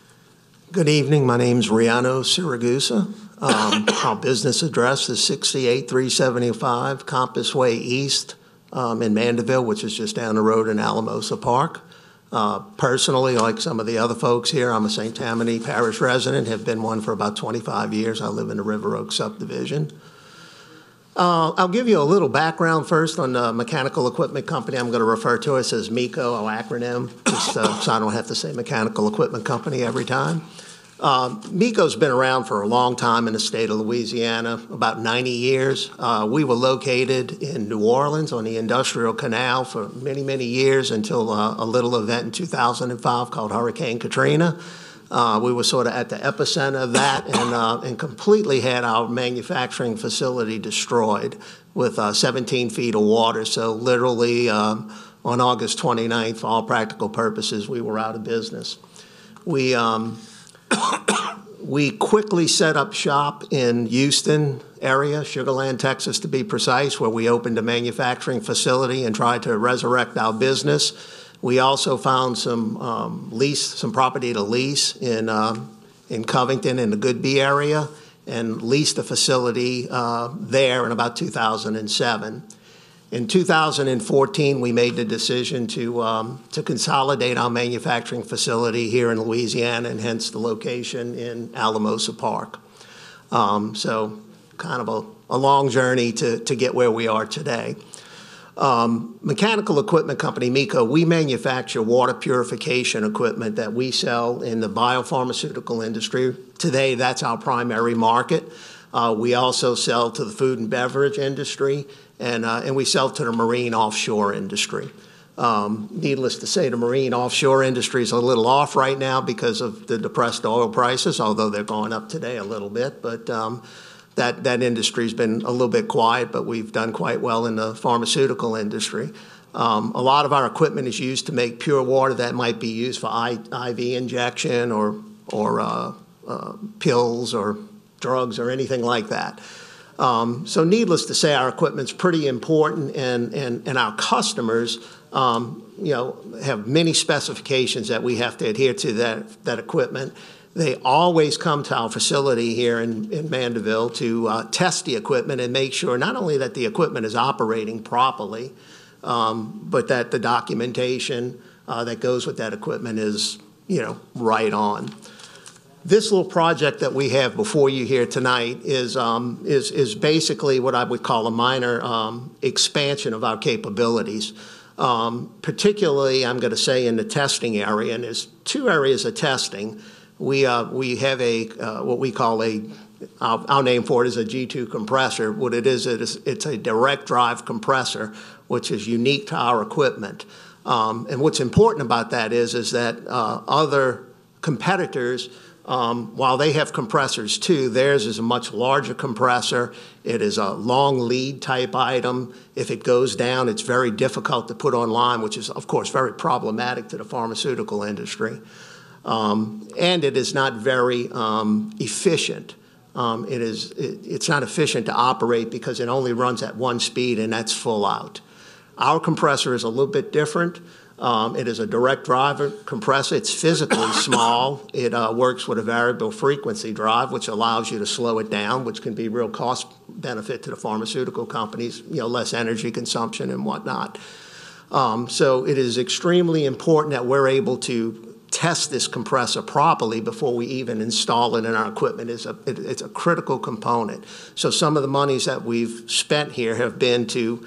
Good evening. My name's Riano Siragusa. Our business address is 68375 Compass Way East in Mandeville, which is just down the road in Alamosa Park. Personally, like some of the other folks here, I'm a St. Tammany Parish resident, have been one for about 25 years. I live in the River Oak subdivision. I'll give you a little background first on the mechanical equipment company I'm going to refer to it as MECO, our acronym, just so I don't have to say mechanical equipment company every time. MECO's been around for a long time in the state of Louisiana, about 90 years. We were located in New Orleans on the Industrial Canal for many, many years until a little event in 2005 called Hurricane Katrina. We were sort of at the epicenter of that and completely had our manufacturing facility destroyed with 17 feet of water. So literally on August 29th, for all practical purposes, we were out of business. We quickly set up shop in Houston area, Sugar Land, Texas to be precise, where we opened a manufacturing facility and tried to resurrect our business. We also found some property to lease in Covington in the Goodby area, and leased a facility there in about 2007. In 2014, we made the decision to consolidate our manufacturing facility here in Louisiana, and hence the location in Alamosa Park. So kind of a long journey to get where we are today. Mechanical Equipment Company, MECO, we manufacture water purification equipment that we sell in the biopharmaceutical industry. Today, that's our primary market. We also sell to the food and beverage industry, and we sell to the marine offshore industry. Needless to say, the marine offshore industry is a little off right now because of the depressed oil prices, although they're going up today a little bit. But that industry's been a little bit quiet, but we've done quite well in the pharmaceutical industry. A lot of our equipment is used to make pure water that might be used for IV injection or pills or drugs or anything like that. So needless to say, our equipment's pretty important, and our customers have many specifications that we have to adhere to that equipment. They always come to our facility here in Mandeville to test the equipment and make sure not only that the equipment is operating properly, but that the documentation that goes with that equipment is, right on. This little project that we have before you here tonight is basically what I would call a minor expansion of our capabilities. Particularly, I'm going to say in the testing area, and there's two areas of testing. We have what we call our name for it is a G2 compressor. What it is, it's a direct drive compressor, which is unique to our equipment. And what's important about that is that other competitors While they have compressors too, theirs is a much larger compressor. It is a long lead type item. If it goes down, it's very difficult to put online, which is, of course, very problematic to the pharmaceutical industry. And it is not very efficient. It's not efficient to operate because it only runs at one speed, and that's full out. Our compressor is a little bit different. It is a direct drive compressor. It's physically small. It works with a variable frequency drive, which allows you to slow it down, which can be real cost benefit to the pharmaceutical companies, less energy consumption and whatnot. So it is extremely important that we're able to test this compressor properly before we even install it in our equipment. It's a critical component. So some of the monies that we've spent here have been to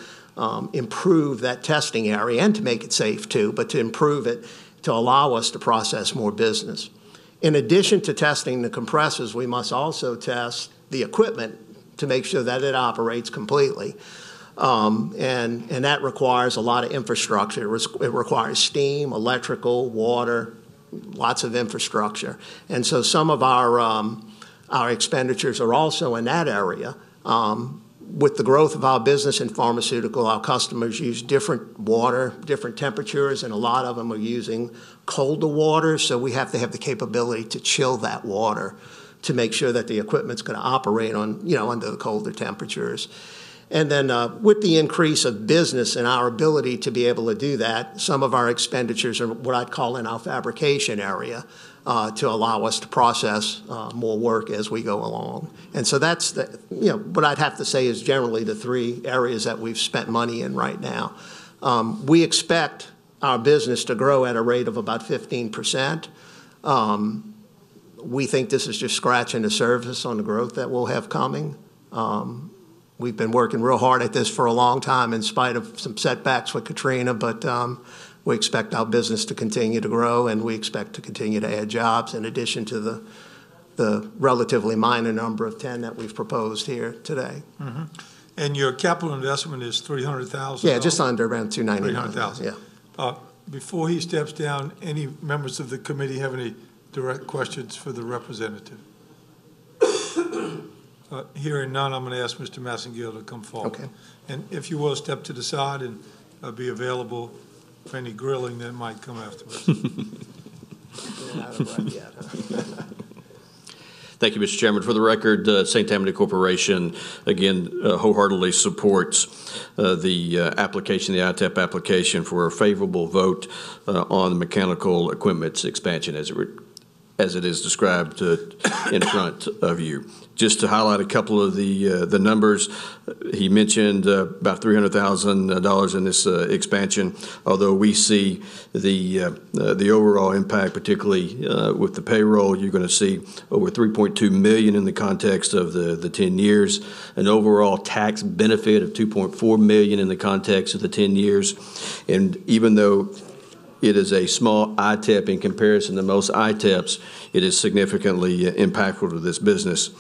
improve that testing area and to make it safe too, but to improve it to allow us to process more business. In addition to testing the compressors, we must also test the equipment to make sure that it operates completely. And that requires a lot of infrastructure. It requires steam, electrical, water, lots of infrastructure. And so some of our expenditures are also in that area. With the growth of our business in pharmaceutical, our customers use different water, different temperatures, and a lot of them are using colder water, so we have to have the capability to chill that water to make sure that the equipment's going to operate on, under the colder temperatures. And then with the increase of business and our ability to be able to do that, some of our expenditures are what I'd call in our fabrication area to allow us to process more work as we go along. And so that's what I'd have to say is generally the three areas that we've spent money in right now. We expect our business to grow at a rate of about 15%. We think this is just scratching the surface on the growth that we'll have coming. We've been working real hard at this for a long time in spite of some setbacks with Katrina, but we expect our business to continue to grow, and we expect to continue to add jobs in addition to the relatively minor number of 10 that we've proposed here today. Mm-hmm. And your capital investment is $300,000? Yeah, just under around $299,000. $300,000. Yeah. Before he steps down, any members of the committee have any direct questions for the representative? Hearing none, I'm going to ask Mr. Massengill to come forward. Okay. And if you will, step to the side and be available for any grilling that might come afterwards. Thank you, Mr. Chairman. For the record, St. Tammany Corporation, again, wholeheartedly supports the application, the ITEP application for a favorable vote on the mechanical equipment's expansion as it is described in front of you. Just to highlight a couple of the numbers, he mentioned about $300,000 in this expansion. Although we see the overall impact, particularly with the payroll, you're going to see over $3.2 million in the context of the 10 years, an overall tax benefit of $2.4 million in the context of the 10 years, and even though it is a small ITEP in comparison to most ITEPs, it is significantly impactful to this business.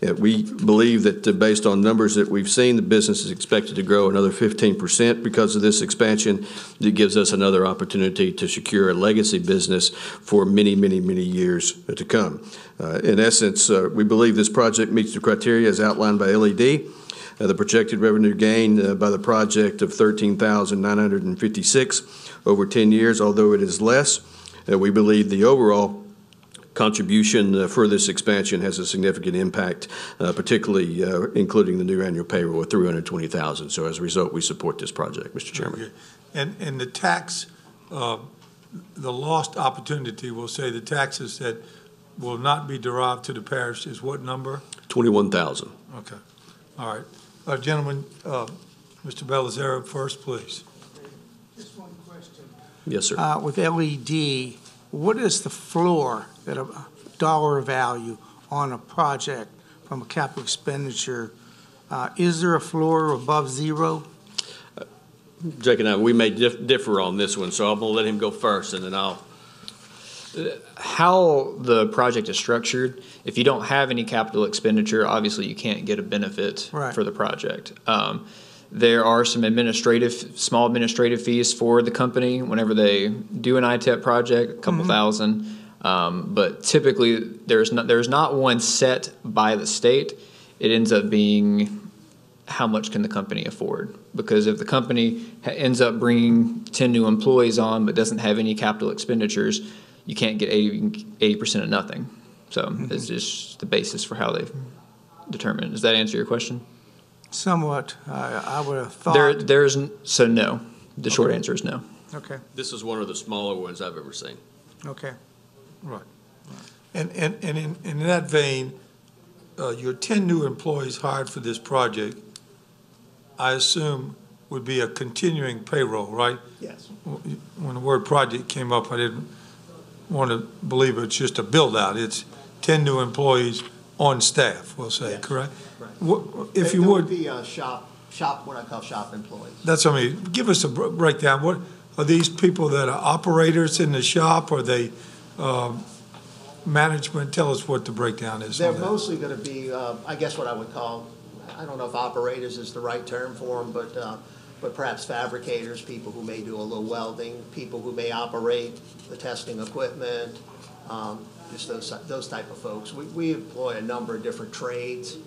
We believe that based on numbers that we've seen, the business is expected to grow another 15% because of this expansion. It gives us another opportunity to secure a legacy business for many, many, many years to come. In essence, we believe this project meets the criteria as outlined by LED. The projected revenue gain by the project of $13,956 over 10 years, although it is less, we believe the overall contribution for this expansion has a significant impact, particularly including the new annual payroll of $320,000. So as a result, we support this project, Mr. Chairman. Okay. And the tax, the lost opportunity, we'll say the taxes that will not be derived to the parish is what number? $21,000. Okay. All right. Gentlemen, Mr. Belisario first, please. Just one question. Yes, sir. With LED, what is the floor, that a dollar value on a project from a capital expenditure? Is there a floor above zero? Jake and I, we may differ on this one, so I'm going to let him go first, and then I'll. How the project is structured, if you don't have any capital expenditure, obviously you can't get a benefit for the project. There are some small administrative fees for the company whenever they do an ITEP project, a couple thousand. But typically, there's not one set by the state. It ends up being how much can the company afford? Because if the company ends up bringing 10 new employees on but doesn't have any capital expenditures, you can't get 80% of nothing. So it's just the basis for how they determine. Does that answer your question? Somewhat. I would have thought. No. The short answer is no. Okay, This is one of the smaller ones I've ever seen. okay. Right. And in that vein, your 10 new employees hired for this project, I assume would be a continuing payroll, right? Yes. When the word project came up, I didn't want to believe it's just a build-out. It's 10 new employees on staff, we'll say, Yes. correct? Right. If you There would, be shop, what I call shop employees. that's what I mean. Give us a breakdown. What are these people that are operators in the shop? Are they management? Tell us what the breakdown is. They're on that. mostly going to be, I guess what I would call, I don't know if operators is the right term for them, but perhaps fabricators, people who may do a little welding, people who may operate the testing equipment, just those type of folks. We employ a number of different trades,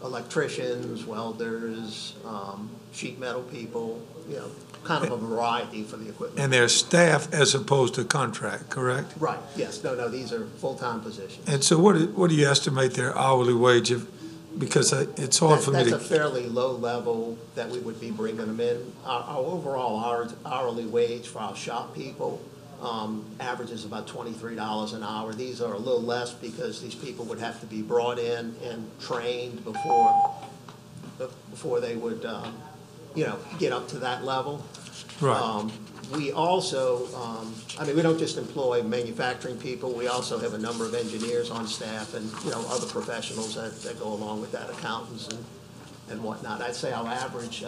electricians, welders, sheet metal people, kind of a variety for the equipment. And they're staff as opposed to contract, correct? Right, yes, no, these are full-time positions. And so what do you estimate their hourly wage? Because it's hard for me to. That's a fairly low level that we would be bringing them in. Our overall hourly wage for our shop people averages about $23 an hour. These are a little less because these people would have to be brought in and trained before they would, get up to that level. Right. We also, we don't just employ manufacturing people. We also have a number of engineers on staff and, other professionals that go along with that, accountants and whatnot. I'd say our average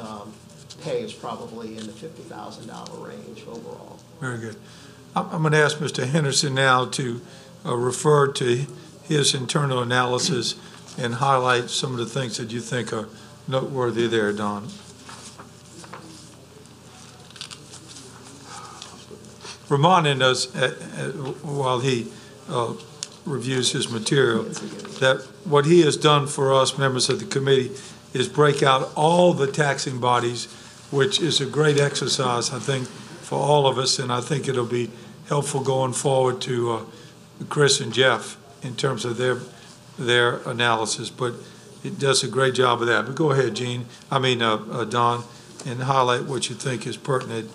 pay is probably in the $50,000 range overall. Very good. I'm going to ask Mr. Henderson now to refer to his internal analysis and highlight some of the things that you think are noteworthy there, Don. Reminding us, while he reviews his material, that what he has done for us, members of the committee, is break out all the taxing bodies, which is a great exercise, I think, for all of us, and I think it'll be helpful going forward to Chris and Jeff in terms of their analysis. But it does a great job of that. But go ahead, Don, and highlight what you think is pertinent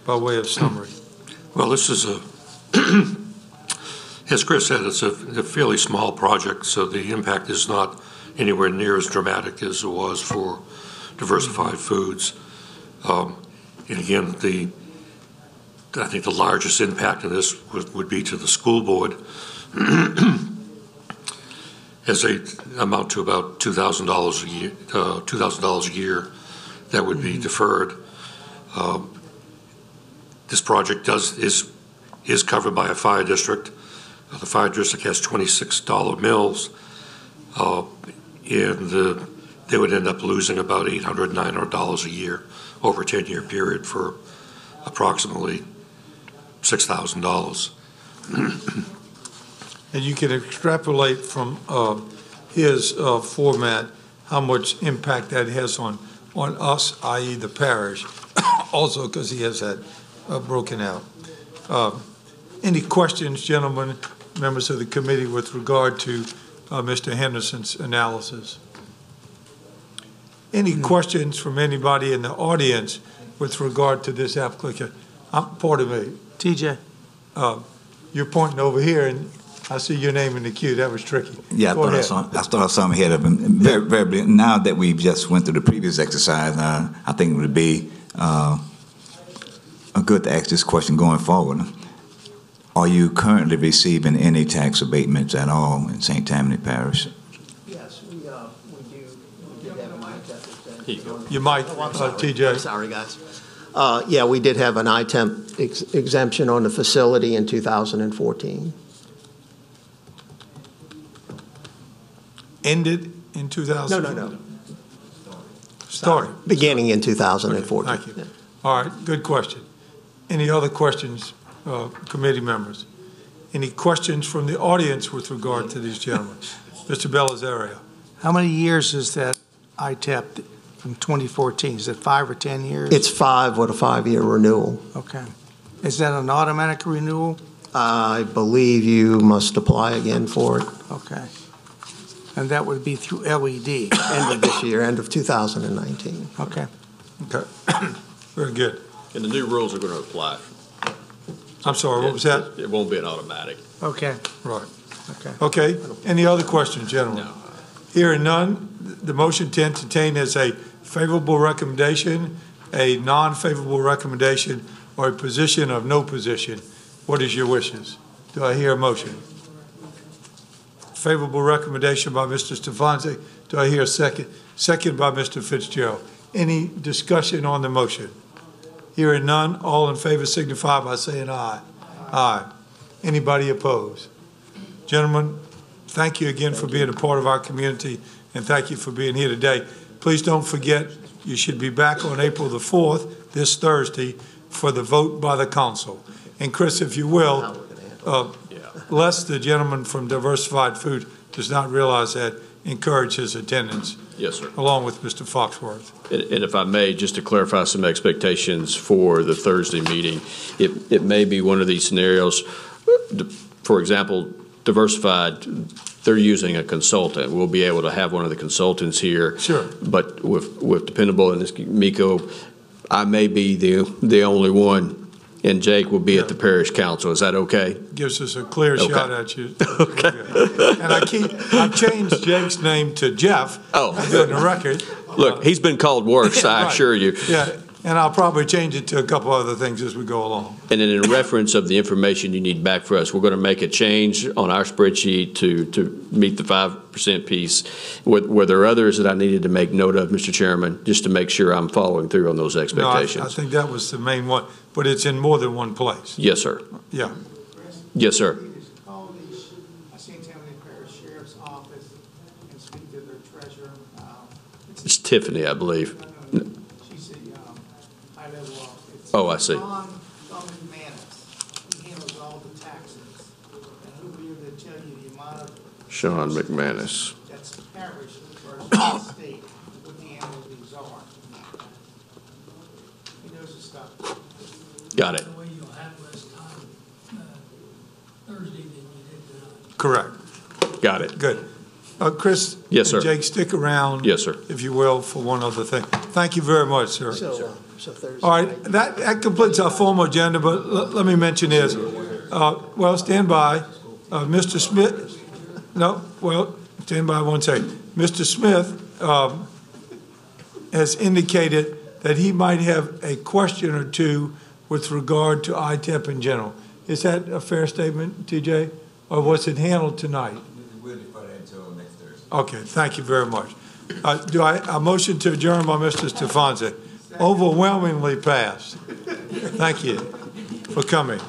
by way of summary. Well, this is as Chris said, it's a fairly small project, so the impact is not anywhere near as dramatic as it was for diversified foods. And again, I think the largest impact of this would be to the school board, as they amount to about $2,000 a year. $2,000 a year that would be deferred. This project is covered by a fire district. The fire district has $26 mills, and they would end up losing about $800, $900 a year over a 10-year period for approximately $6,000. And you can extrapolate from his format how much impact that has on us, i.e. the parish, also because he has that broken out. Any questions, gentlemen, members of the committee, with regard to Mr. Henderson's analysis? Any questions from anybody in the audience with regard to this application? Pardon me. TJ. You're pointing over here, and I see your name in the queue. That was tricky. Yeah, I thought I saw him ahead of him. Very, now that we just went through the previous exercise, I think it would be good to ask this question going forward. Are you currently receiving any tax abatements at all in St. Tammany Parish? Yes, we do. We did have an ITEP exemption. You might, TJ. I'm sorry, guys. Yeah, we did have an ITEP exemption on the facility in 2014. Ended in 2000? No. Started. Beginning in 2014. Okay, thank you. All right, good question. Any other questions, committee members? Any questions from the audience with regard to these gentlemen? Mr. Belisario. How many years is that ITEP from 2014? Is it 5 or 10 years? It's 5 with a 5-year renewal. Okay. Is that an automatic renewal? I believe you must apply again for it. Okay. And that would be through LED? End of this year, end of 2019. Okay. Okay. Very good. And the new rules are going to apply. I'm sorry, what was that? It won't be an automatic. Okay. Right. Okay. Okay. Any other questions, gentlemen? No. Hearing none, the motion to entertain is a favorable recommendation, a non-favorable recommendation, or a position of no position. What is your wishes? Do I hear a motion? Favorable recommendation by Mr. Stefanski. Do I hear a second? Second by Mr. Fitzgerald. Any discussion on the motion? Hearing none, all in favor signify by saying aye. Aye. Anybody opposed? Gentlemen, thank you again for being a part of our community, and thank you for being here today. Please don't forget, you should be back on April the 4th, this Thursday, for the vote by the council. And Chris, if you will, lest the gentleman from Diversified Food does not realize that, encourage his attendance. Yes, sir. Along with Mr. Foxworth. And if I may, just to clarify some expectations for the Thursday meeting, it may be one of these scenarios. For example, Diversified, they're using a consultant. We'll be able to have one of the consultants here. Sure. But with Dependable and this Miko, I may be the only one, and Jake will be at the parish council. Is that okay? Gives us a clear shot at you. Okay. And I've changed Jake's name to Jeff. Oh. On the record. Look, he's been called worse, I Right. assure you. Yeah, and I'll probably change it to a couple other things as we go along. And then in reference of the information you need back for us, we're going to make a change on our spreadsheet to meet the 5% piece. Were there others that I needed to make note of, Mr. Chairman, just to make sure I'm following through on those expectations? No, I think that was the main one, but it's in more than one place. Yes, sir. Yeah. Yes, sir. Call the St. Tammany Parish Sheriff's Office and speak to their treasurer. It's Tiffany, I believe. She's a high-level office. Oh, I see. John McManus. He handles all the taxes. And he'll be able to tell you the amount of. Sean McManus. That's the parish versus the state, what the annuities are. He knows his stuff. Got it. The way you'll have less time Thursday than you did tonight. Correct. Got it. Good. Chris? Yes, sir. And Jake, stick around. Yes, sir. If you will, for one other thing. Thank you very much, sir. So Thursday. All right, that completes our formal agenda, but let me mention this. Well, stand by. Mr. Smith, stand by one second. Mr. Smith has indicated that he might have a question or two with regard to ITEP in general. Is that a fair statement, TJ? Or was it handled tonight? We'll defer that until next Thursday. Okay, thank you very much. Do a motion to adjourn by Mr. Stefanski? Overwhelmingly passed. Thank you for coming.